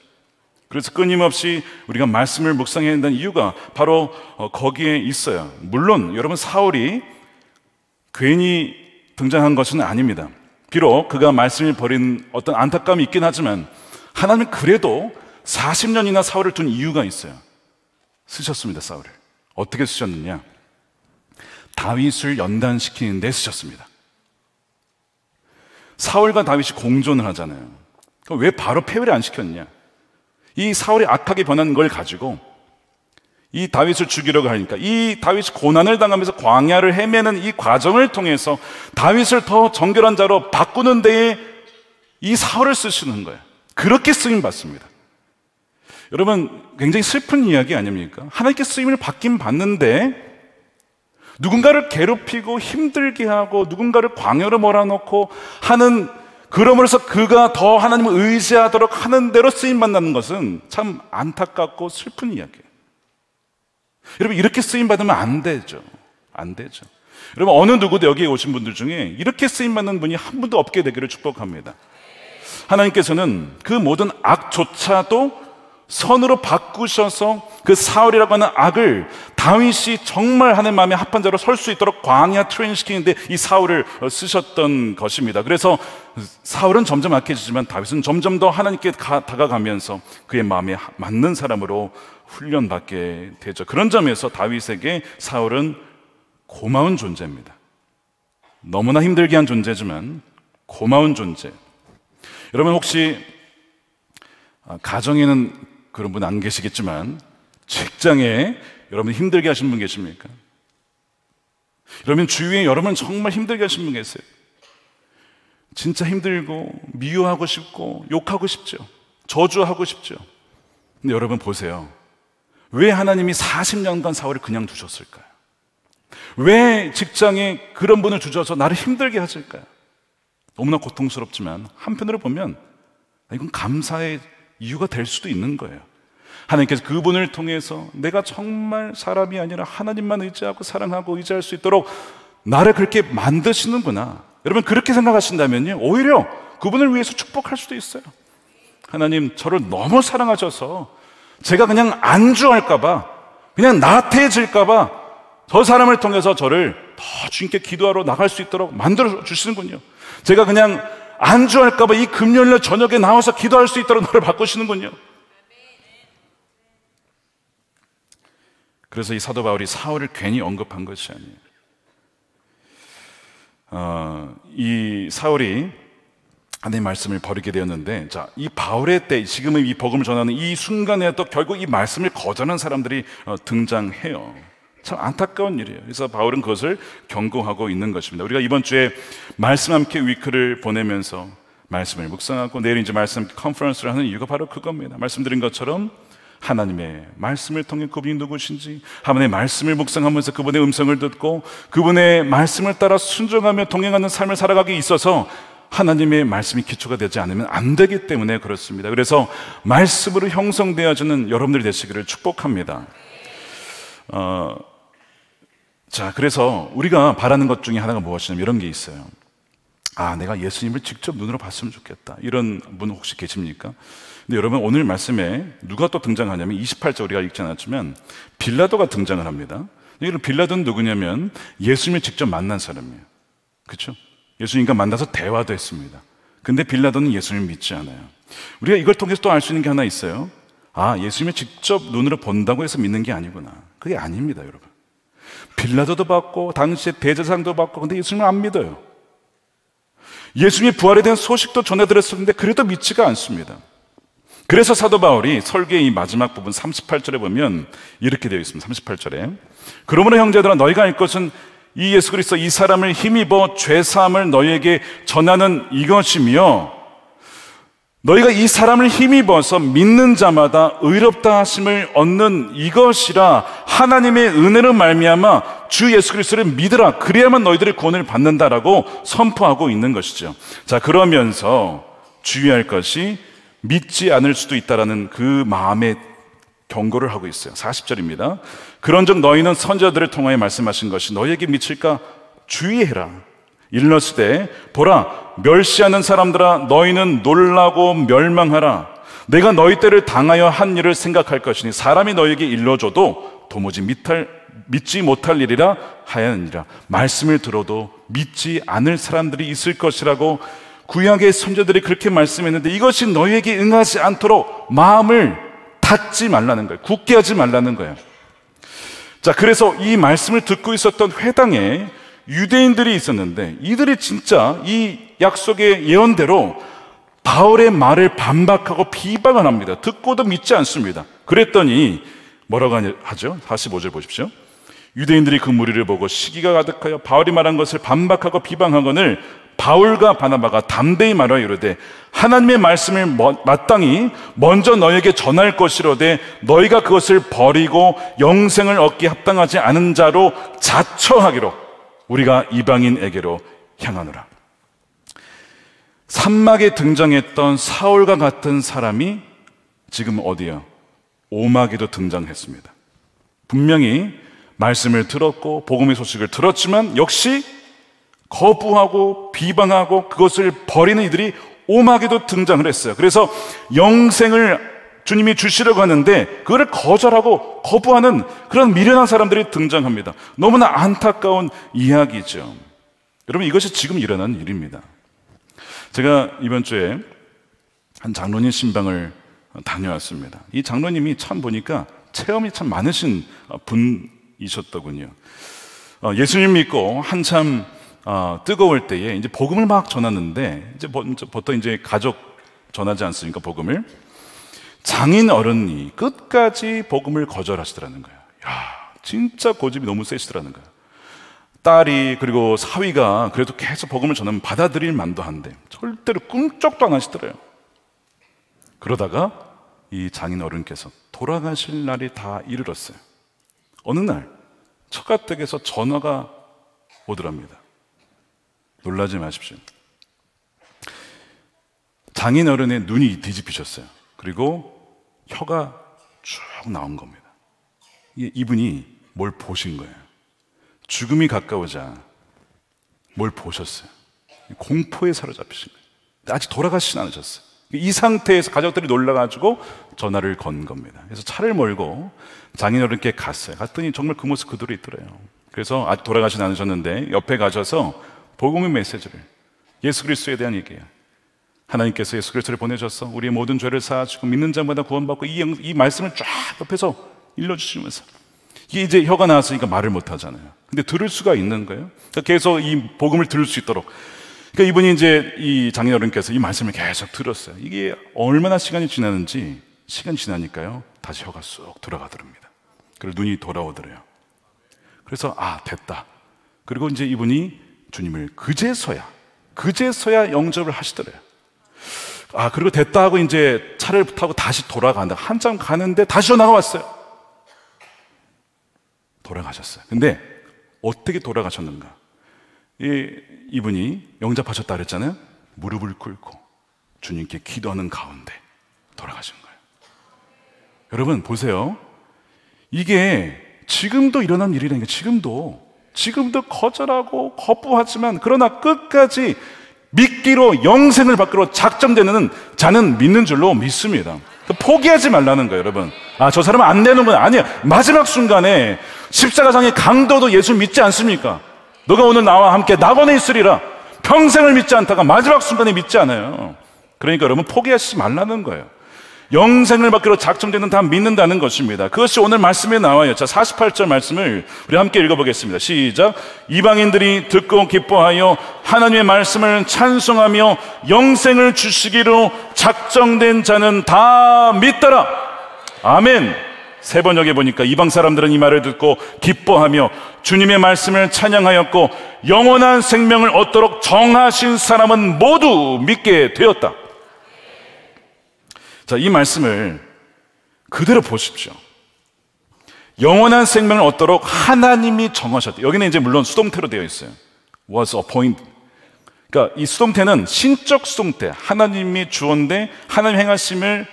그래서 끊임없이 우리가 말씀을 묵상해야 된다는 이유가 바로 거기에 있어요. 물론 여러분, 사울이 괜히 등장한 것은 아닙니다. 비록 그가 말씀을 버린 어떤 안타까움이 있긴 하지만 하나님은 그래도 40년이나 사울을 둔 이유가 있어요. 쓰셨습니다. 사울을. 어떻게 쓰셨느냐? 다윗을 연단시키는 데 쓰셨습니다. 사울과 다윗이 공존을 하잖아요. 그럼 왜 바로 폐위를 안 시켰냐? 이 사울이 악하게 변한 걸 가지고 이 다윗을 죽이려고 하니까, 이 다윗이 고난을 당하면서 광야를 헤매는 이 과정을 통해서 다윗을 더 정결한 자로 바꾸는 데에 이 사울을 쓰시는 거예요. 그렇게 쓰임 받습니다. 여러분, 굉장히 슬픈 이야기 아닙니까? 하나님께 쓰임을 받긴 받는데 누군가를 괴롭히고 힘들게 하고 누군가를 광야로 몰아넣고 하는, 그러므로서 그가 더 하나님을 의지하도록 하는 대로 쓰임받는 것은 참 안타깝고 슬픈 이야기예요. 여러분, 이렇게 쓰임받으면 안 되죠. 안 되죠. 여러분, 어느 누구도 여기에 오신 분들 중에 이렇게 쓰임받는 분이 한 분도 없게 되기를 축복합니다. 하나님께서는 그 모든 악조차도 선으로 바꾸셔서 그 사울이라고 하는 악을 다윗이 정말 하나님 마음에 합한 자로 설 수 있도록 광야 트레이닝시키는데 이 사울을 쓰셨던 것입니다. 그래서 사울은 점점 악해지지만 다윗은 점점 더 하나님께 다가가면서 그의 마음에 맞는 사람으로 훈련받게 되죠. 그런 점에서 다윗에게 사울은 고마운 존재입니다. 너무나 힘들게 한 존재지만 고마운 존재. 여러분, 혹시 가정에는 그런 분 안 계시겠지만 직장에 여러분 힘들게 하신 분 계십니까? 여러분 주위에 여러분 정말 힘들게 하신 분 계세요? 진짜 힘들고 미워하고 싶고 욕하고 싶죠. 저주하고 싶죠. 근데 여러분 보세요. 왜 하나님이 40년간 사울을 그냥 두셨을까요? 왜 직장에 그런 분을 주셔서 나를 힘들게 하실까요? 너무나 고통스럽지만 한편으로 보면 이건 감사의 이유가 될 수도 있는 거예요. 하나님께서 그분을 통해서 내가 정말 사람이 아니라 하나님만 의지하고 사랑하고 의지할 수 있도록 나를 그렇게 만드시는구나. 여러분, 그렇게 생각하신다면요, 오히려 그분을 위해서 축복할 수도 있어요. 하나님, 저를 너무 사랑하셔서 제가 그냥 안주할까봐, 그냥 나태해질까봐 저 사람을 통해서 저를 더 주님께 기도하러 나갈 수 있도록 만들어 주시는군요. 제가 그냥 안주할까봐 이 금요일날 저녁에 나와서 기도할 수 있도록 너를 바꾸시는군요. 그래서 이 사도 바울이 사울을 괜히 언급한 것이 아니에요. 이 사울이 하나님의 말씀을 버리게 되었는데, 자, 이 바울의 때, 지금은 이 복음을 전하는 이 순간에 또 결국 이 말씀을 거절하는 사람들이 등장해요. 참 안타까운 일이에요. 그래서 바울은 그것을 경고하고 있는 것입니다. 우리가 이번 주에 말씀 함께 위크를 보내면서 말씀을 묵상하고 내일 이제 말씀 컨퍼런스를 하는 이유가 바로 그겁니다. 말씀드린 것처럼 하나님의 말씀을 통해 그분이 누구신지, 하나님의 말씀을 묵상하면서 그분의 음성을 듣고 그분의 말씀을 따라 순종하며 동행하는 삶을 살아가기 있어서 하나님의 말씀이 기초가 되지 않으면 안 되기 때문에 그렇습니다. 그래서 말씀으로 형성되어지는 여러분들이 되시기를 축복합니다. 자, 그래서 우리가 바라는 것 중에 하나가 무엇이냐면 이런 게 있어요. 아, 내가 예수님을 직접 눈으로 봤으면 좋겠다. 이런 분 혹시 계십니까? 근데 여러분, 오늘 말씀에 누가 또 등장하냐면 28절 우리가 읽지 않았지만 빌라도가 등장을 합니다. 이 빌라도는 누구냐면 예수님을 직접 만난 사람이에요. 그렇죠? 예수님과 만나서 대화도 했습니다. 근데 빌라도는 예수님을 믿지 않아요. 우리가 이걸 통해서 또 알 수 있는 게 하나 있어요. 아, 예수님을 직접 눈으로 본다고 해서 믿는 게 아니구나. 그게 아닙니다, 여러분. 빌라도도 받고 당시에 대제사장도 받고, 근데 예수님을 안 믿어요. 예수님의 부활에 대한 소식도 전해드렸었는데 그래도 믿지가 않습니다. 그래서 사도 바울이 설교의 이 마지막 부분 38절에 보면 이렇게 되어 있습니다. 38절에 그러므로 형제들아, 너희가 알 것은 이 예수 그리스도 이 사람을 힘입어 죄사함을 너희에게 전하는 이것이며, 너희가 이 사람을 힘입어서 믿는 자마다 의롭다 하심을 얻는 이것이라. 하나님의 은혜로 말미암아 주 예수 그리스도를 믿으라. 그래야만 너희들의 구원을 받는다라고 선포하고 있는 것이죠. 자, 그러면서 주의할 것이 믿지 않을 수도 있다라는 그 마음의 경고를 하고 있어요. 40절입니다. 그런즉 너희는 선지자들을 통하여 말씀하신 것이 너희에게 미칠까 주의해라. 일러스되 보라, 멸시하는 사람들아, 너희는 놀라고 멸망하라. 내가 너희 때를 당하여 한 일을 생각할 것이니 사람이 너희에게 일러줘도 도무지 믿지 못할 일이라 하였느니라. 말씀을 들어도 믿지 않을 사람들이 있을 것이라고 구약의 선지자들이 그렇게 말씀했는데, 이것이 너희에게 응하지 않도록 마음을 닫지 말라는 거예요. 굳게 하지 말라는 거예요. 자, 그래서 이 말씀을 듣고 있었던 회당에 유대인들이 있었는데, 이들이 진짜 이 약속의 예언대로 바울의 말을 반박하고 비방을 합니다. 듣고도 믿지 않습니다. 그랬더니 뭐라고 하죠? 45절 보십시오. 유대인들이 그 무리를 보고 시기가 가득하여 바울이 말한 것을 반박하고 비방하거늘 바울과 바나바가 담대히 말하여 이르되 하나님의 말씀을 마땅히 먼저 너희에게 전할 것이로되 너희가 그것을 버리고 영생을 얻기 합당하지 않은 자로 자처하기로 우리가 이방인에게로 향하노라. 산막에 등장했던 사울과 같은 사람이 지금 어디요? 오막에도 등장했습니다. 분명히 말씀을 들었고 복음의 소식을 들었지만 역시 거부하고 비방하고 그것을 버리는 이들이 오막에도 등장을 했어요. 그래서 영생을 주님이 주시려고 하는데 그걸 거절하고 거부하는 그런 미련한 사람들이 등장합니다. 너무나 안타까운 이야기죠. 여러분, 이것이 지금 일어난 일입니다. 제가 이번 주에 한 장로님 신방을 다녀왔습니다. 이 장로님이 참 보니까 체험이 참 많으신 분이셨더군요. 예수님 믿고 한참 뜨거울 때에 이제 복음을 막 전하는데, 이제 보통 이제 가족 전하지 않습니까? 복음을. 장인 어른이 끝까지 복음을 거절하시더라는 거예요. 야, 진짜 고집이 너무 세시더라는 거예요. 딸이 그리고 사위가 그래도 계속 복음을 전하면 받아들일 만도 한데 절대로 꿈쩍도 안 하시더래요. 그러다가 이 장인 어른께서 돌아가실 날이 다 이르렀어요. 어느 날 처가댁에서 전화가 오더랍니다. 놀라지 마십시오. 장인 어른의 눈이 뒤집히셨어요. 그리고 혀가 쭉 나온 겁니다. 이분이 뭘 보신 거예요. 죽음이 가까우자 뭘 보셨어요. 공포에 사로잡히신 거예요. 아직 돌아가시진 않으셨어요. 이 상태에서 가족들이 놀라가지고 전화를 건 겁니다. 그래서 차를 몰고 장인어른께 갔어요. 갔더니 정말 그 모습 그대로 있더래요. 그래서 아직 돌아가시진 않으셨는데 옆에 가셔서 복음의 메시지를 예수 그리스도에 대한 얘기예요. 하나님께서 예수 그리스도를 보내셔서 우리의 모든 죄를 사하시고 믿는 자마다 구원받고, 이 말씀을 쫙 옆에서 일러주시면서, 이게 이제 혀가 나왔으니까 말을 못하잖아요. 근데 들을 수가 있는 거예요. 그러니까 계속 이 복음을 들을 수 있도록, 그러니까 이분이 이제 이 장인어른께서 이 말씀을 계속 들었어요. 이게 얼마나 시간이 지나는지, 시간이 지나니까요 다시 혀가 쑥 들어가더랍니다. 그리고 눈이 돌아오더래요. 그래서 됐다. 그리고 이제 이분이 주님을 그제서야 영접을 하시더래요. 그리고 됐다 하고 이제 차를 타고 다시 돌아간다. 한참 가는데 다시 전화가 왔어요. 돌아가셨어요. 근데 어떻게 돌아가셨는가? 이분이 영접하셨다 그랬잖아요. 무릎을 꿇고 주님께 기도하는 가운데 돌아가신 거예요. 여러분 보세요. 이게 지금도 일어난 일이라는 게, 지금도 거절하고 거부하지만 그러나 끝까지 믿기로 영생을 받기로 작정되는 자는 믿는 줄로 믿습니다. 포기하지 말라는 거예요, 여러분. 저 사람은 안 되는구나. 아니야. 마지막 순간에 십자가상의 강도도 예수 믿지 않습니까? 너가 오늘 나와 함께 낙원에 있으리라. 평생을 믿지 않다가 마지막 순간에 믿지 않아요. 그러니까 여러분 포기하지 말라는 거예요. 영생을 받기로 작정되는 다 믿는다는 것입니다. 그것이 오늘 말씀에 나와요. 자, 48절 말씀을 우리 함께 읽어보겠습니다. 시작. 이방인들이 듣고 기뻐하여 하나님의 말씀을 찬송하며 영생을 주시기로 작정된 자는 다 믿더라. 아멘. 세 번역에 보니까 이방 사람들은 이 말을 듣고 기뻐하며 주님의 말씀을 찬양하였고 영원한 생명을 얻도록 정하신 사람은 모두 믿게 되었다. 자, 이 말씀을 그대로 보십시오. 영원한 생명을 얻도록 하나님이 정하셨다. 여기는 이제 물론 수동태로 되어 있어요. was appointed. 그러니까 이 수동태는 신적 수동태, 하나님이 주었는데 하나님 행하심을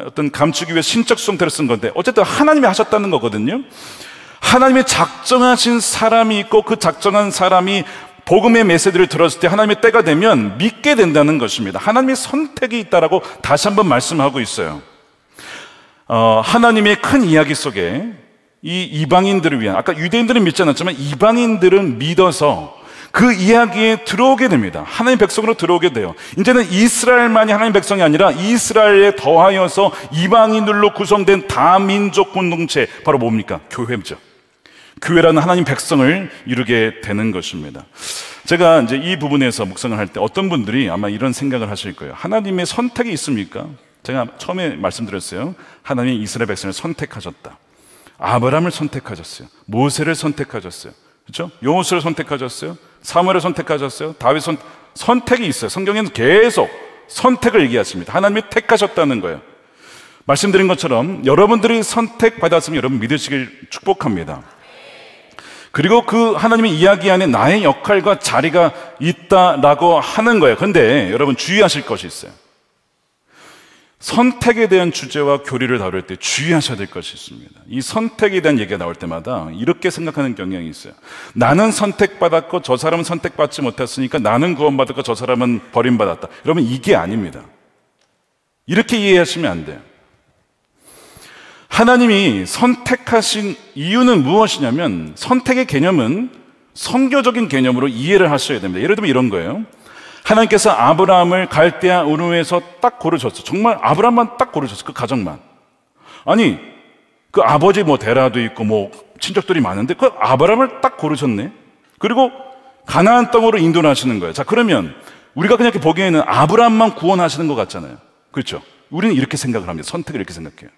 어떤 감추기 위해 신적 수동태를 쓴 건데, 어쨌든 하나님이 하셨다는 거거든요. 하나님이 작정하신 사람이 있고 그 작정한 사람이 복음의 메시지를 들었을 때 하나님의 때가 되면 믿게 된다는 것입니다. 하나님의 선택이 있다라고 다시 한번 말씀하고 있어요. 하나님의 큰 이야기 속에 이 이방인들을 위한, 아까 유대인들은 믿지 않았지만 이방인들은 믿어서 그 이야기에 들어오게 됩니다. 하나님 백성으로 들어오게 돼요. 이제는 이스라엘만이 하나님 백성이 아니라 이스라엘에 더하여서 이방인들로 구성된 다민족 공동체, 바로 뭡니까? 교회죠. 교회라는 하나님 백성을 이루게 되는 것입니다. 제가 이제 이 부분에서 묵상을 할 때 어떤 분들이 아마 이런 생각을 하실 거예요. 하나님의 선택이 있습니까? 제가 처음에 말씀드렸어요. 하나님이 이스라엘 백성을 선택하셨다. 아브라함을 선택하셨어요. 모세를 선택하셨어요. 그렇죠? 요호수를 선택하셨어요. 사무엘을 선택하셨어요. 다윗 선택이 있어요. 성경에는 계속 선택을 얘기하십니다. 하나님이 택하셨다는 거예요. 말씀드린 것처럼 여러분들이 선택받았으면 여러분 믿으시길 축복합니다. 그리고 그 하나님의 이야기 안에 나의 역할과 자리가 있다라고 하는 거예요. 그런데 여러분 주의하실 것이 있어요. 선택에 대한 주제와 교리를 다룰 때 주의하셔야 될 것이 있습니다. 이 선택에 대한 얘기가 나올 때마다 이렇게 생각하는 경향이 있어요. 나는 선택받았고 저 사람은 선택받지 못했으니까 나는 구원받았고 저 사람은 버림받았다. 여러분 이게 아닙니다. 이렇게 이해하시면 안 돼요. 하나님이 선택하신 이유는 무엇이냐면, 선택의 개념은 성교적인 개념으로 이해를 하셔야 됩니다. 예를 들면 이런 거예요. 하나님께서 아브라함을 갈대아 우르에서 딱 고르셨어요. 정말 아브라함만 딱 고르셨어요. 그 가정만. 아니 그 아버지 데라도 있고 친척들이 많은데 그 아브라함을 딱 고르셨네. 그리고 가나안 땅으로 인도를 하시는 거예요. 자, 그러면 우리가 그냥 이렇게 보기에는 아브라함만 구원하시는 것 같잖아요. 그렇죠? 우리는 이렇게 생각을 합니다. 선택을 이렇게 생각해요.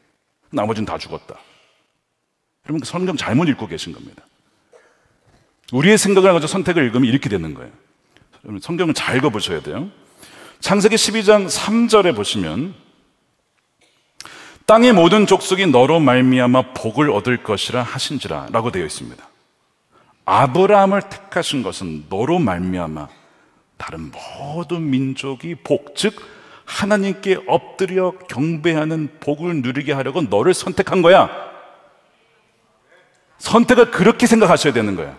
나머지는 다 죽었다. 여러분 성경 잘못 읽고 계신 겁니다. 우리의 생각을 가지고 선택을 읽으면 이렇게 되는 거예요. 여러분 성경을 잘 읽어보셔야 돼요. 창세기 12장 3절에 보시면 땅의 모든 족속이 너로 말미암아 복을 얻을 것이라 하신지라 라고 되어 있습니다. 아브라함을 택하신 것은 너로 말미암아 다른 모든 민족이 복, 즉 하나님께 엎드려 경배하는 복을 누리게 하려고 너를 선택한 거야. 선택을 그렇게 생각하셔야 되는 거야.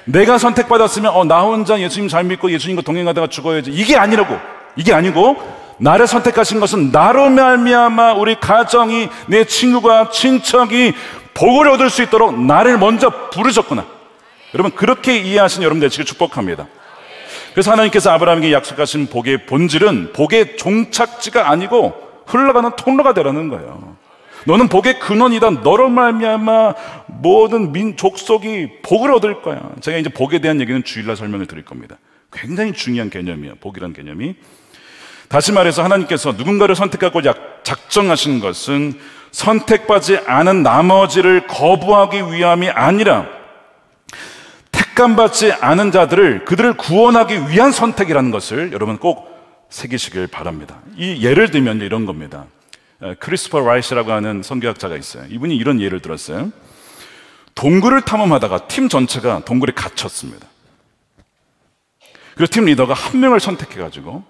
내가 선택받았으면 나 혼자 예수님 잘 믿고 예수님과 동행하다가 죽어야지, 이게 아니라고. 이게 아니고 나를 선택하신 것은 나로 말미암아 우리 가정이, 내 친구가, 친척이 복을 얻을 수 있도록 나를 먼저 부르셨구나. 여러분 그렇게 이해하신 여러분 되시길 축복합니다. 그래서 하나님께서 아브라함에게 약속하신 복의 본질은 복의 종착지가 아니고 흘러가는 통로가 되라는 거예요. 너는 복의 근원이다. 너로 말미암아 모든 족속이 복을 얻을 거야. 제가 이제 복에 대한 얘기는 주일날 설명을 드릴 겁니다. 굉장히 중요한 개념이에요. 복이라는 개념이. 다시 말해서 하나님께서 누군가를 선택하고 작정하신 것은 선택받지 않은 나머지를 거부하기 위함이 아니라 택감받지 않은 자들을 그들을 구원하기 위한 선택이라는 것을 여러분 꼭 새기시길 바랍니다. 이 예를 들면 이런 겁니다. 크리스토퍼 라이트라고 하는 선교학자가 있어요. 이분이 이런 예를 들었어요. 동굴을 탐험하다가 팀 전체가 동굴에 갇혔습니다. 그리고 팀 리더가 한 명을 선택해가지고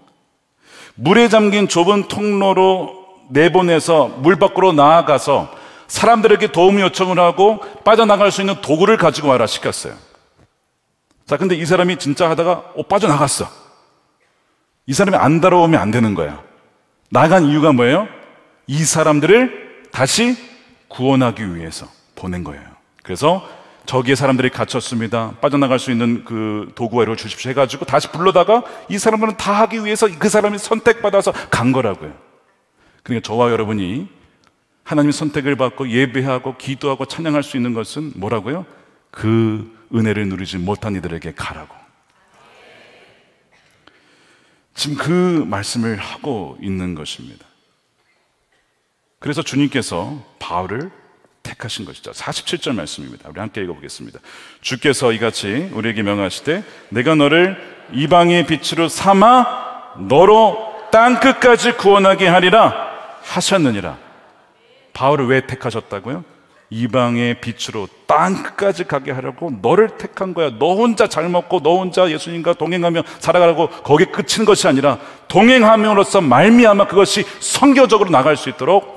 물에 잠긴 좁은 통로로 내보내서 물 밖으로 나아가서 사람들에게 도움 요청을 하고 빠져나갈 수 있는 도구를 가지고 와라 시켰어요. 자, 근데 이 사람이 진짜 하다가 빠져나갔어. 이 사람이 안 따라오면 안 되는 거야. 나간 이유가 뭐예요? 이 사람들을 다시 구원하기 위해서 보낸 거예요. 그래서 저기에 사람들이 갇혔습니다. 빠져나갈 수 있는 그 도구를 주십시오 해가지고 다시 불러다가 이 사람들은 다 하기 위해서 그 사람이 선택받아서 간 거라고요. 그러니까 저와 여러분이 하나님의 선택을 받고 예배하고 기도하고 찬양할 수 있는 것은 뭐라고요? 그 은혜를 누리지 못한 이들에게 가라고. 지금 그 말씀을 하고 있는 것입니다. 그래서 주님께서 바울을 택하신 것이죠. 47절 말씀입니다. 우리 함께 읽어보겠습니다. 주께서 이같이 우리에게 명하시되 내가 너를 이방의 빛으로 삼아 너로 땅끝까지 구원하게 하리라 하셨느니라. 바울을 왜 택하셨다고요? 이방의 빛으로 땅끝까지 가게 하려고 너를 택한 거야. 너 혼자 잘 먹고 너 혼자 예수님과 동행하며 살아가라고 거기에 그치는 것이 아니라 동행함으로써 말미암아 그것이 선교적으로 나갈 수 있도록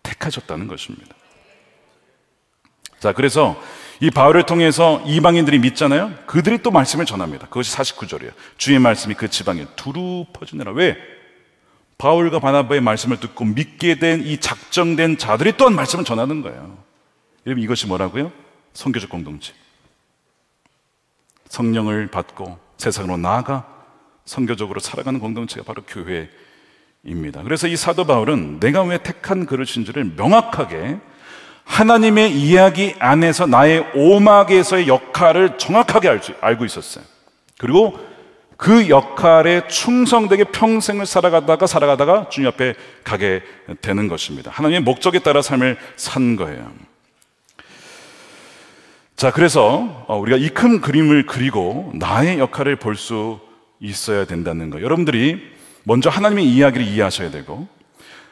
택하셨다는 것입니다. 자, 그래서 이 바울을 통해서 이방인들이 믿잖아요. 그들이 또 말씀을 전합니다. 그것이 49절이에요. 주의 말씀이 그 지방에 두루 퍼지느라. 왜? 바울과 바나바의 말씀을 듣고 믿게 된 이 작정된 자들이 또한 말씀을 전하는 거예요. 여러분, 이것이 뭐라고요? 선교적 공동체. 성령을 받고 세상으로 나아가 선교적으로 살아가는 공동체가 바로 교회입니다. 그래서 이 사도 바울은 내가 왜 택한 그릇인지를 명확하게 하나님의 이야기 안에서 나의 오막에서의 역할을 정확하게 알고 있었어요. 그리고 그 역할에 충성되게 평생을 살아가다가 주님 앞에 가게 되는 것입니다. 하나님의 목적에 따라 삶을 산 거예요. 자, 그래서 우리가 이 큰 그림을 그리고 나의 역할을 볼 수 있어야 된다는 거예요. 여러분들이 먼저 하나님의 이야기를 이해하셔야 되고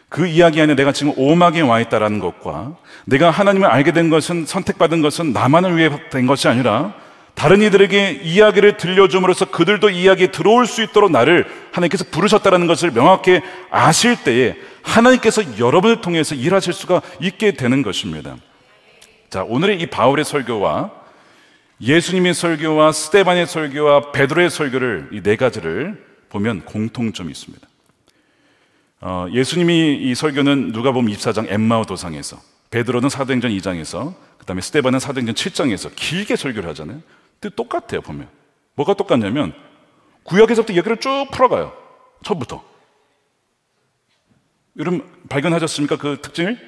그 이야기 안에 내가 지금 오막에 와 있다는 것과 내가 하나님을 알게 된 것은 선택받은 것은 나만을 위해 된 것이 아니라 다른 이들에게 이야기를 들려줌으로써 그들도 이야기에 들어올 수 있도록 나를 하나님께서 부르셨다는 것을 명확히 아실 때에 하나님께서 여러분을 통해서 일하실 수가 있게 되는 것입니다. 자, 오늘의 이 바울의 설교와 예수님의 설교와 스데반의 설교와 베드로의 설교를 이 네 가지를 보면 공통점이 있습니다. 예수님이 이 설교는 누가복음 24장 엠마오 도상에서, 베드로는 사도행전 2장에서, 그 다음에 스데반은 사도행전 7장에서 길게 설교를 하잖아요. 근데 똑같아요. 보면 뭐가 똑같냐면 구약에서부터 얘기를 쭉 풀어가요. 처음부터. 여러분 발견하셨습니까? 그 특징을?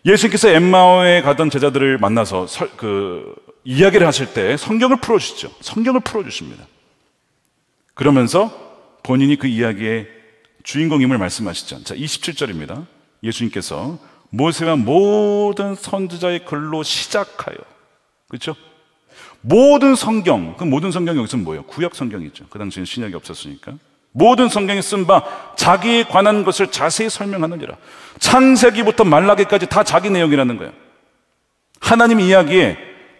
예수님께서 엠마오에 가던 제자들을 만나서 이야기를 하실 때 성경을 풀어주시죠. 성경을 풀어주십니다. 그러면서 본인이 그 이야기의 주인공임을 말씀하시죠. 자, 27절입니다. 예수님께서 모세와 모든 선지자의 글로 시작하여, 그렇죠? 모든 성경, 그 모든 성경이 여기서 뭐예요? 구약 성경이죠. 그 당시에는 신약이 없었으니까. 모든 성경에 쓴 바 자기에 관한 것을 자세히 설명하느니라. 창세기부터 말라기까지 다 자기 내용이라는 거예요. 하나님 이야기에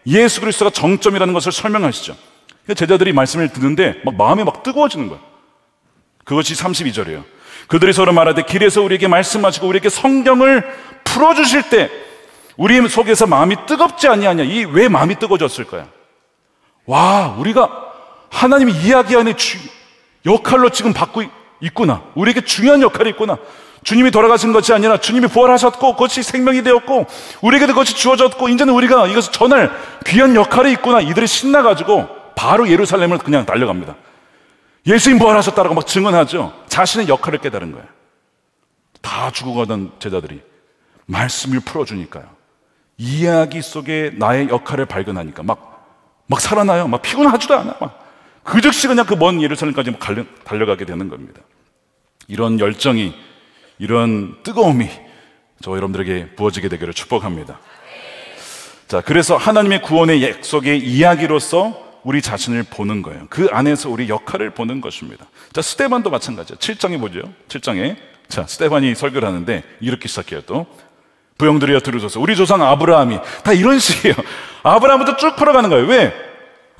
예수 그리스도가 정점이라는 것을 설명하시죠. 제자들이 말씀을 듣는데 마음이 뜨거워지는 거예요. 그것이 32절이에요. 그들이 서로 말하되 길에서 우리에게 말씀하시고 우리에게 성경을 풀어주실 때 우리 속에서 마음이 뜨겁지 아니하냐. 이 왜 마음이 뜨거워졌을까요? 와, 우리가 하나님의 이야기 안에 역할로 지금 받고 있구나. 우리에게 중요한 역할이 있구나. 주님이 돌아가신 것이 아니라 주님이 부활하셨고 그것이 생명이 되었고 우리에게도 그것이 주어졌고 이제는 우리가 이것을 전할 귀한 역할이 있구나. 이들이 신나가지고 바로 예루살렘을 그냥 달려갑니다. 예수님 부활하셨다라고 막 증언하죠. 자신의 역할을 깨달은 거예요. 다 죽어가던 제자들이 말씀을 풀어주니까요. 이야기 속에 나의 역할을 발견하니까 막 살아나요. 막 피곤하지도 않아. 그 즉시 그냥 그 먼 예루살렘까지 달려가게 되는 겁니다. 이런 열정이, 이런 뜨거움이 저 여러분들에게 부어지게 되기를 축복합니다. 자, 그래서 하나님의 구원의 약속의 이야기로서 우리 자신을 보는 거예요. 그 안에서 우리 역할을 보는 것입니다. 자, 스데반도 마찬가지예요. 7장에 보죠. 7장에 자, 스데반이 설교를 하는데 이렇게 시작해요. 또 부형들이여 들으소서. 우리 조상 아브라함이, 다 이런 식이에요. 아브라함부터 쭉 풀어가는 거예요. 왜?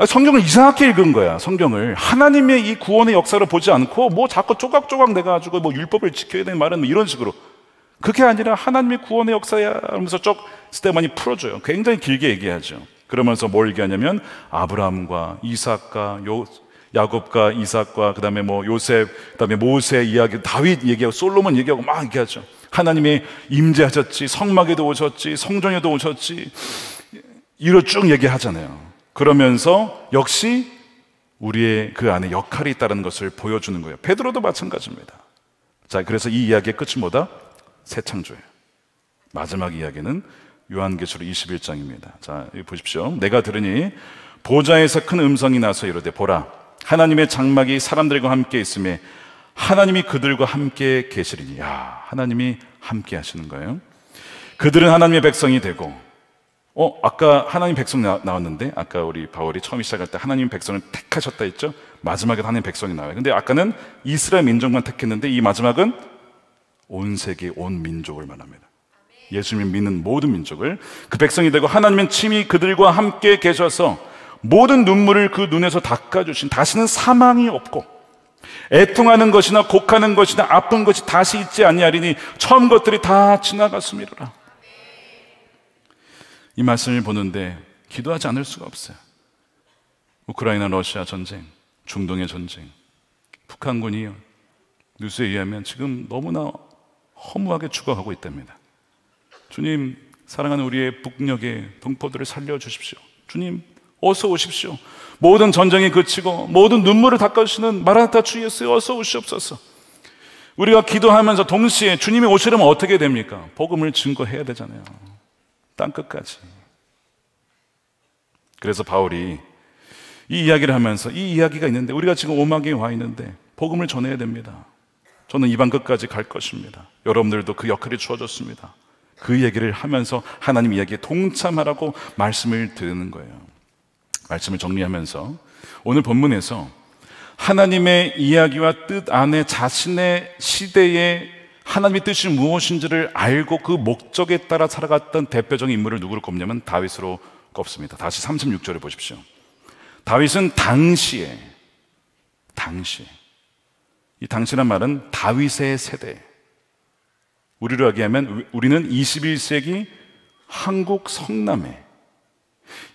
성경을 이상하게 읽은 거야. 성경을 하나님의 이 구원의 역사를 보지 않고 뭐 자꾸 조각조각 내가지고 뭐 율법을 지켜야 되는 말은 뭐 이런 식으로, 그게 아니라 하나님의 구원의 역사야 하면서 쭉 스데반이 풀어줘요. 굉장히 길게 얘기하죠. 그러면서 뭘 얘기하냐면 아브라함과 이삭과 야곱과 이삭과 그 다음에 뭐 요셉, 그 다음에 모세 이야기, 다윗 얘기하고 솔로몬 얘기하고 막 얘기하죠. 하나님이 임재하셨지, 성막에도 오셨지, 성전에도 오셨지, 이로 쭉 얘기하잖아요. 그러면서 역시 우리의 그 안에 역할이 있다는 것을 보여주는 거예요. 베드로도 마찬가지입니다. 자, 그래서 이 이야기의 끝이 뭐다? 새 창조예요. 마지막 이야기는 요한계시록 21장입니다. 자, 여기 보십시오. 내가 들으니 보좌에서 큰 음성이 나서 이르되 보라, 하나님의 장막이 사람들과 함께 있음에 하나님이 그들과 함께 계시리니. 야, 하나님이 함께 하시는 거예요. 그들은 하나님의 백성이 되고, 아까 하나님 백성 나왔는데, 아까 우리 바울이 처음 시작할 때 하나님 백성을 택하셨다 했죠. 마지막에 하나님 백성이 나와요. 근데 아까는 이스라엘 민족만 택했는데 이 마지막은 온 세계, 온 민족을 말합니다. 예수님 믿는 모든 민족을 그 백성이 되고, 하나님은 친히 그들과 함께 계셔서 모든 눈물을 그 눈에서 닦아주신, 다시는 사망이 없고 애통하는 것이나 곡하는 것이나 아픈 것이 다시 있지 아니하리니 처음 것들이 다 지나갔음이로라. 이 말씀을 보는데 기도하지 않을 수가 없어요. 우크라이나 러시아 전쟁, 중동의 전쟁, 북한군이 뉴스에 의하면 지금 너무나 허무하게 죽어가고 있답니다. 주님, 사랑하는 우리의 북녘의 동포들을 살려주십시오. 주님, 어서 오십시오. 모든 전쟁이 그치고 모든 눈물을 닦아주시는 마라나타 주 예수, 어서 오시옵소서. 우리가 기도하면서 동시에 주님이 오시려면 어떻게 됩니까? 복음을 증거해야 되잖아요. 땅끝까지. 그래서 바울이 이 이야기를 하면서, 이 이야기가 있는데 우리가 지금 오막에 와 있는데 복음을 전해야 됩니다. 저는 이방 끝까지 갈 것입니다. 여러분들도 그 역할이 주어졌습니다. 그 얘기를 하면서 하나님 이야기에 동참하라고 말씀을 드리는 거예요. 말씀을 정리하면서 오늘 본문에서 하나님의 이야기와 뜻 안에 자신의 시대에 하나님의 뜻이 무엇인지를 알고 그 목적에 따라 살아갔던 대표적인 인물을 누구를 꼽냐면 다윗으로 꼽습니다. 다시 36절을 보십시오. 다윗은 당시에, 이 당시란 말은 다윗의 세대, 우리로 얘기하면 우리는 21세기 한국 성남에,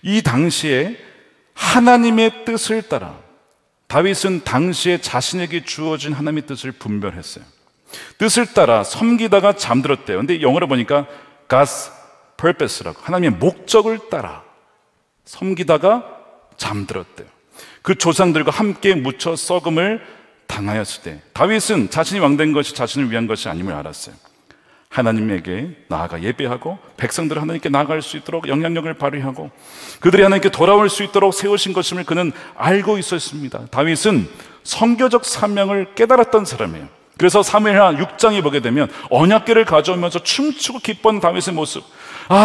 이 당시에 하나님의 뜻을 따라 다윗은 당시에 자신에게 주어진 하나님의 뜻을 분별했어요. 뜻을 따라 섬기다가 잠들었대요. 근데 영어로 보니까 God's purpose라고, 하나님의 목적을 따라 섬기다가 잠들었대요. 그 조상들과 함께 묻혀 썩음을 당하였을 때 다윗은 자신이 왕된 것이 자신을 위한 것이 아님을 알았어요. 하나님에게 나아가 예배하고 백성들을 하나님께 나아갈 수 있도록 영향력을 발휘하고 그들이 하나님께 돌아올 수 있도록 세우신 것임을 그는 알고 있었습니다. 다윗은 선교적 사명을 깨달았던 사람이에요. 그래서 사무엘하 6장에 보게 되면 언약궤를 가져오면서 춤추고 기뻐하는 다윗의 모습,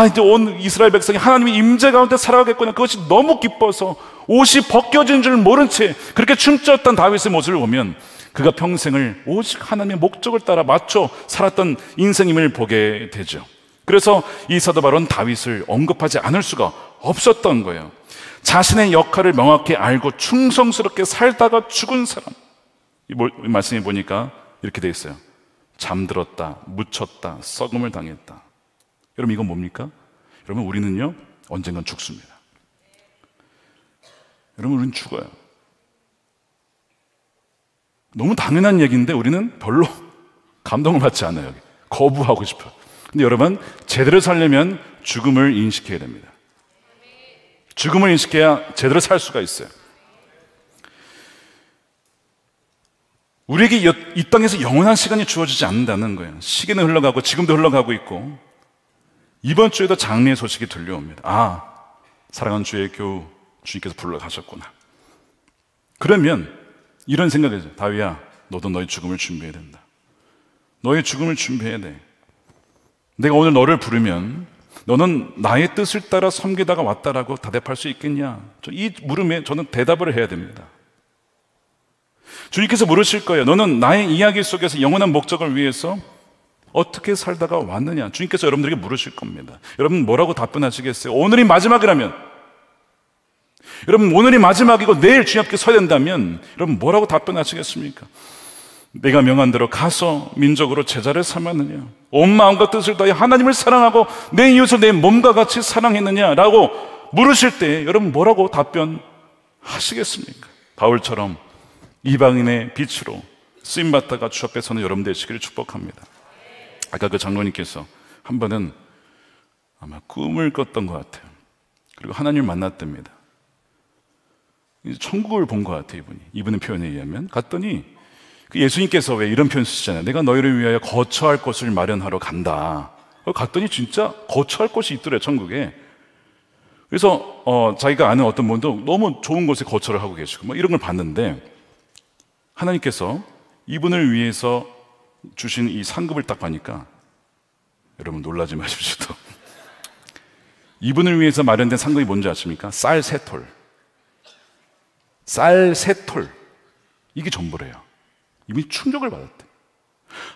이제 온 이스라엘 백성이 하나님의 임재 가운데 살아가겠구나, 그것이 너무 기뻐서 옷이 벗겨진 줄 모른 채 그렇게 춤추었던 다윗의 모습을 보면 그가 평생을 오직 하나님의 목적을 따라 맞춰 살았던 인생임을 보게 되죠. 그래서 이 사도 바울은 다윗을 언급하지 않을 수가 없었던 거예요. 자신의 역할을 명확히 알고 충성스럽게 살다가 죽은 사람. 이 말씀에 보니까 이렇게 돼 있어요. 잠들었다, 묻혔다, 썩음을 당했다. 여러분, 이건 뭡니까? 여러분, 우리는요 언젠간 죽습니다. 여러분, 우리는 죽어요. 너무 당연한 얘기인데 우리는 별로 감동을 받지 않아요. 거부하고 싶어요. 근데 여러분, 제대로 살려면 죽음을 인식해야 됩니다. 죽음을 인식해야 제대로 살 수가 있어요. 우리에게 이 땅에서 영원한 시간이 주어지지 않는다는 거예요. 시계는 흘러가고 지금도 흘러가고 있고, 이번 주에도 장례의 소식이 들려옵니다. 사랑하는 주의 교우, 주님께서 불러가셨구나. 그러면 이런 생각이죠. 다윗아, 너도 너의 죽음을 준비해야 된다. 너의 죽음을 준비해야 돼. 내가 오늘 너를 부르면 너는 나의 뜻을 따라 섬기다가 왔다라고 대답할 수 있겠냐? 이 물음에 저는 대답을 해야 됩니다. 주님께서 물으실 거예요. 너는 나의 이야기 속에서 영원한 목적을 위해서 어떻게 살다가 왔느냐? 주님께서 여러분들에게 물으실 겁니다. 여러분 뭐라고 답변하시겠어요? 오늘이 마지막이라면, 여러분 오늘이 마지막이고 내일 주님 앞에 서야 된다면 여러분 뭐라고 답변하시겠습니까? 내가 명한 대로 가서 민족으로 제자를 삼았느냐? 온 마음과 뜻을 다해 하나님을 사랑하고 내 이웃을 내 몸과 같이 사랑했느냐라고 물으실 때 여러분 뭐라고 답변하시겠습니까? 바울처럼 이방인의 빛으로 쓰임받다가 주 앞에 서는 여러분 되시기를 축복합니다. 아까 그 장로님께서 한 번은 아마 꿈을 꿨던 것 같아요. 그리고 하나님을 만났답니다. 천국을 본 것 같아요. 이분의 표현에 의하면. 갔더니 그 예수님께서 왜 이런 표현 쓰시잖아요. 내가 너희를 위하여 거처할 곳을 마련하러 간다. 갔더니 진짜 거처할 곳이 있더래요, 천국에. 그래서 자기가 아는 어떤 분도 너무 좋은 곳에 거처를 하고 계시고 이런 걸 봤는데, 하나님께서 이분을 위해서 주신 이 상급을 딱 보니까, 여러분 놀라지 마십시오. 이분을 위해서 마련된 상급이 뭔지 아십니까? 쌀 3톨. 쌀 3톨. 이게 전부래요. 이분이 충격을 받았대.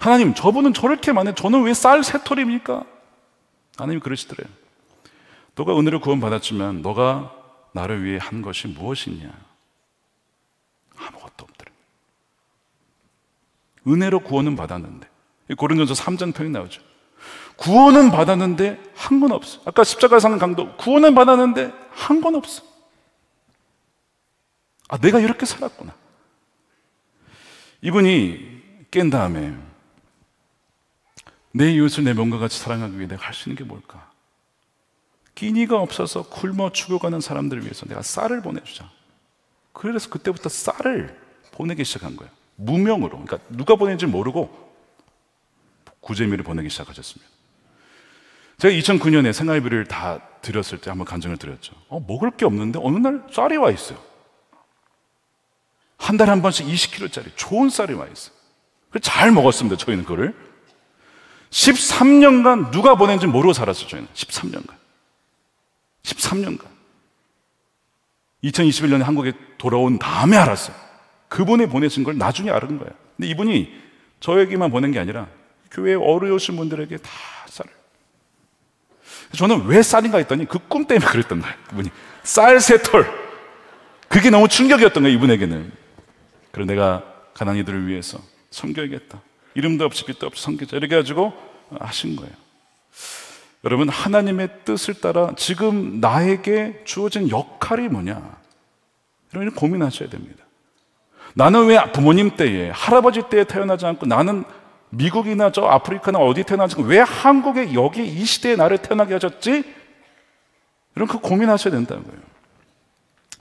하나님, 저분은 저렇게 많은데 저는 왜 쌀 3톨입니까? 하나님이 그러시더래요. 너가 은혜로 구원받았지만 너가 나를 위해 한 것이 무엇이냐? 아무것도 없더래. 은혜로 구원은 받았는데, 고린도전서 3장 표현이 나오죠. 구원은 받았는데 한 건 없어. 아까 십자가에 사는 강도, 구원은 받았는데 한 건 없어. 내가 이렇게 살았구나. 이분이 깬 다음에 내 이웃을 내 몸과 같이 사랑하기 위해 내가 할 수 있는 게 뭘까? 끼니가 없어서 굶어 죽어가는 사람들을 위해서 내가 쌀을 보내주자. 그래서 그때부터 쌀을 보내기 시작한 거예요. 무명으로. 그러니까 누가 보낸지 모르고 구제미를 보내기 시작하셨습니다. 제가 2009년에 생활비를 다 드렸을 때 한번 간증을 드렸죠. 먹을 게 없는데 어느 날 쌀이 와 있어요. 한 달에 한 번씩 20kg짜리 좋은 쌀이 와 있어요. 잘 먹었습니다. 저희는 그거를 13년간 누가 보낸지 모르고 살았어요. 저희는 13년간 2021년에 한국에 돌아온 다음에 알았어요. 그분이 보내신 걸 나중에 알은 거예요. 근데 이분이 저에게만 보낸 게 아니라 교회에 어려우신 분들에게 다 쌀을. 저는 왜 쌀인가 했더니 그 꿈 때문에 그랬던 거예요. 그분이 쌀 3톨. 그게 너무 충격이었던 거예요, 이분에게는. 그래서 내가 가난한 이들을 위해서 섬겨야겠다. 이름도 없이 빛도 없이 섬기자. 이렇게 해가지고 하신 거예요. 여러분, 하나님의 뜻을 따라 지금 나에게 주어진 역할이 뭐냐? 여러분, 고민하셔야 됩니다. 나는 왜 부모님 때에, 할아버지 때에 태어나지 않고 나는 미국이나 저 아프리카나 어디 태어나지 않고 왜 한국에 여기 이 시대에 나를 태어나게 하셨지? 여러분, 그 고민하셔야 된다는 거예요.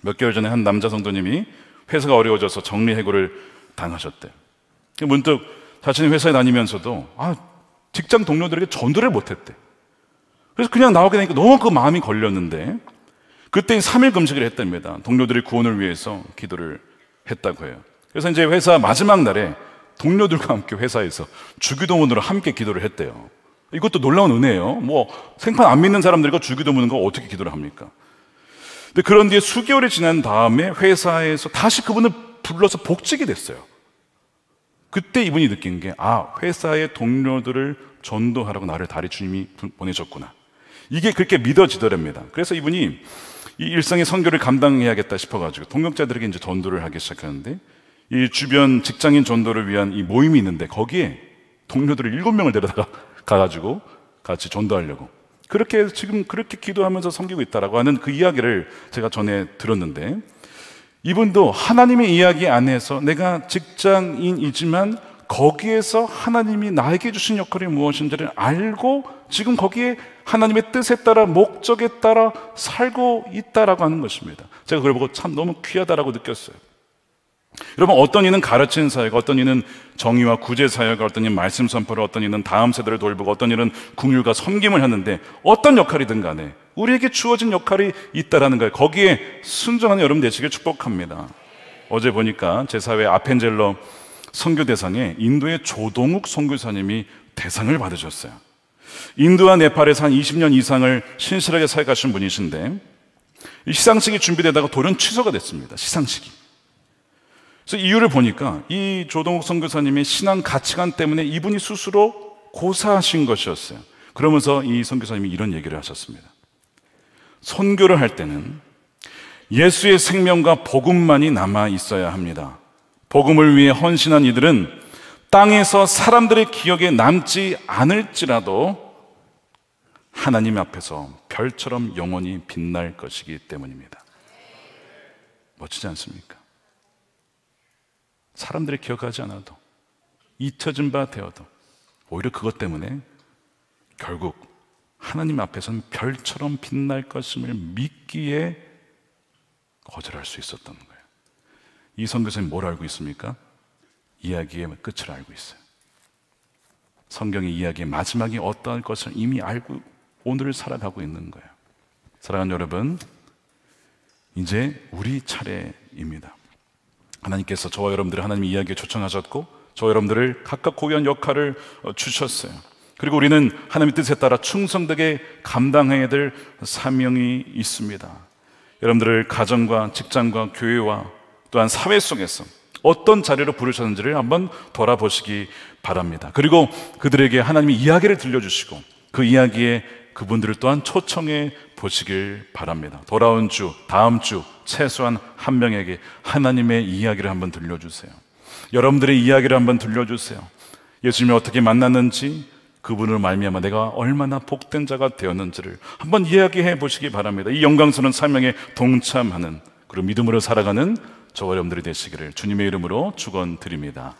몇 개월 전에 한 남자 성도님이 회사가 어려워져서 정리해고를 당하셨대요. 문득 자신이 회사에 다니면서도 직장 동료들에게 전도를 못했대. 그래서 그냥 나오게 되니까 너무 그 마음이 걸렸는데, 그때 3일 금식을 했답니다. 동료들의 구원을 위해서 기도를 했다고 해요. 그래서 이제 회사 마지막 날에 동료들과 함께 회사에서 주기도문으로 함께 기도를 했대요. 이것도 놀라운 은혜예요. 생판 안 믿는 사람들과 주기도문과 어떻게 기도를 합니까? 근데 그런 뒤에 수개월이 지난 다음에 회사에서 다시 그분을 불러서 복직이 됐어요. 그때 이분이 느낀 게, 회사의 동료들을 전도하라고 나를 다리 주님이 보내셨구나. 이게 그렇게 믿어지더랍니다. 그래서 이분이 이 일상의 선교를 감당해야겠다 싶어가지고 동역자들에게 이제 전도를 하기 시작하는데, 이 주변 직장인 전도를 위한 이 모임이 있는데 거기에 동료들을 7명을 데려다가 가가지고 같이 전도하려고 그렇게 지금 그렇게 기도하면서 섬기고 있다라고 하는 그 이야기를 제가 전에 들었는데, 이분도 하나님의 이야기 안에서 내가 직장인이지만 거기에서 하나님이 나에게 주신 역할이 무엇인지를 알고 지금 거기에 하나님의 뜻에 따라 목적에 따라 살고 있다라고 하는 것입니다. 제가 그걸 보고 참 너무 귀하다라고 느꼈어요. 여러분, 어떤 이는 가르치는 사역, 어떤 이는 정의와 구제 사역, 어떤 이는 말씀 선포를, 어떤 이는 다음 세대를 돌보고, 어떤 이는 긍휼과 섬김을 하는데, 어떤 역할이든 간에 우리에게 주어진 역할이 있다라는 거예요. 거기에 순종하는 여러분 되시길 축복합니다. 어제 보니까 제4회 아펜젤러 선교대상에 인도의 조동욱 선교사님이 대상을 받으셨어요. 인도와 네팔에서 한 20년 이상을 신실하게 사역하신 분이신데, 이 시상식이 준비되다가 돌연 취소가 됐습니다. 시상식이. 그래서 이유를 보니까 이 조동욱 선교사님의 신앙 가치관 때문에 이분이 스스로 고사하신 것이었어요. 그러면서 이 선교사님이 이런 얘기를 하셨습니다. 선교를 할 때는 예수의 생명과 복음만이 남아 있어야 합니다. 복음을 위해 헌신한 이들은 땅에서 사람들의 기억에 남지 않을지라도 하나님 앞에서 별처럼 영원히 빛날 것이기 때문입니다. 멋지지 않습니까? 사람들이 기억하지 않아도, 잊혀진 바 되어도 오히려 그것 때문에 결국 하나님 앞에서는 별처럼 빛날 것임을 믿기에 거절할 수 있었던 거예요. 이 선교사님 뭘 알고 있습니까? 이야기의 끝을 알고 있어요. 성경의 이야기의 마지막이 어떠할 것을 이미 알고 오늘을 살아가고 있는 거예요. 사랑하는 여러분, 이제 우리 차례입니다. 하나님께서 저와 여러분들을 하나님의 이야기에 초청하셨고, 저와 여러분들을 각각 고유한 역할을 주셨어요. 그리고 우리는 하나님의 뜻에 따라 충성되게 감당해야 될 사명이 있습니다. 여러분들을 가정과 직장과 교회와 또한 사회 속에서 어떤 자리로 부르셨는지를 한번 돌아보시기 바랍니다. 그리고 그들에게 하나님의 이야기를 들려주시고 그 이야기에 그분들을 또한 초청해 보시길 바랍니다. 돌아온 주, 다음 주 최소한 한 명에게 하나님의 이야기를 한번 들려주세요. 여러분들의 이야기를 한번 들려주세요. 예수님을 어떻게 만났는지, 그분을 말미암아 내가 얼마나 복된 자가 되었는지를 한번 이야기해 보시기 바랍니다. 이 영광스러운 사명에 동참하는, 그리고 믿음으로 살아가는 저와 여러분들이 되시기를 주님의 이름으로 축원드립니다.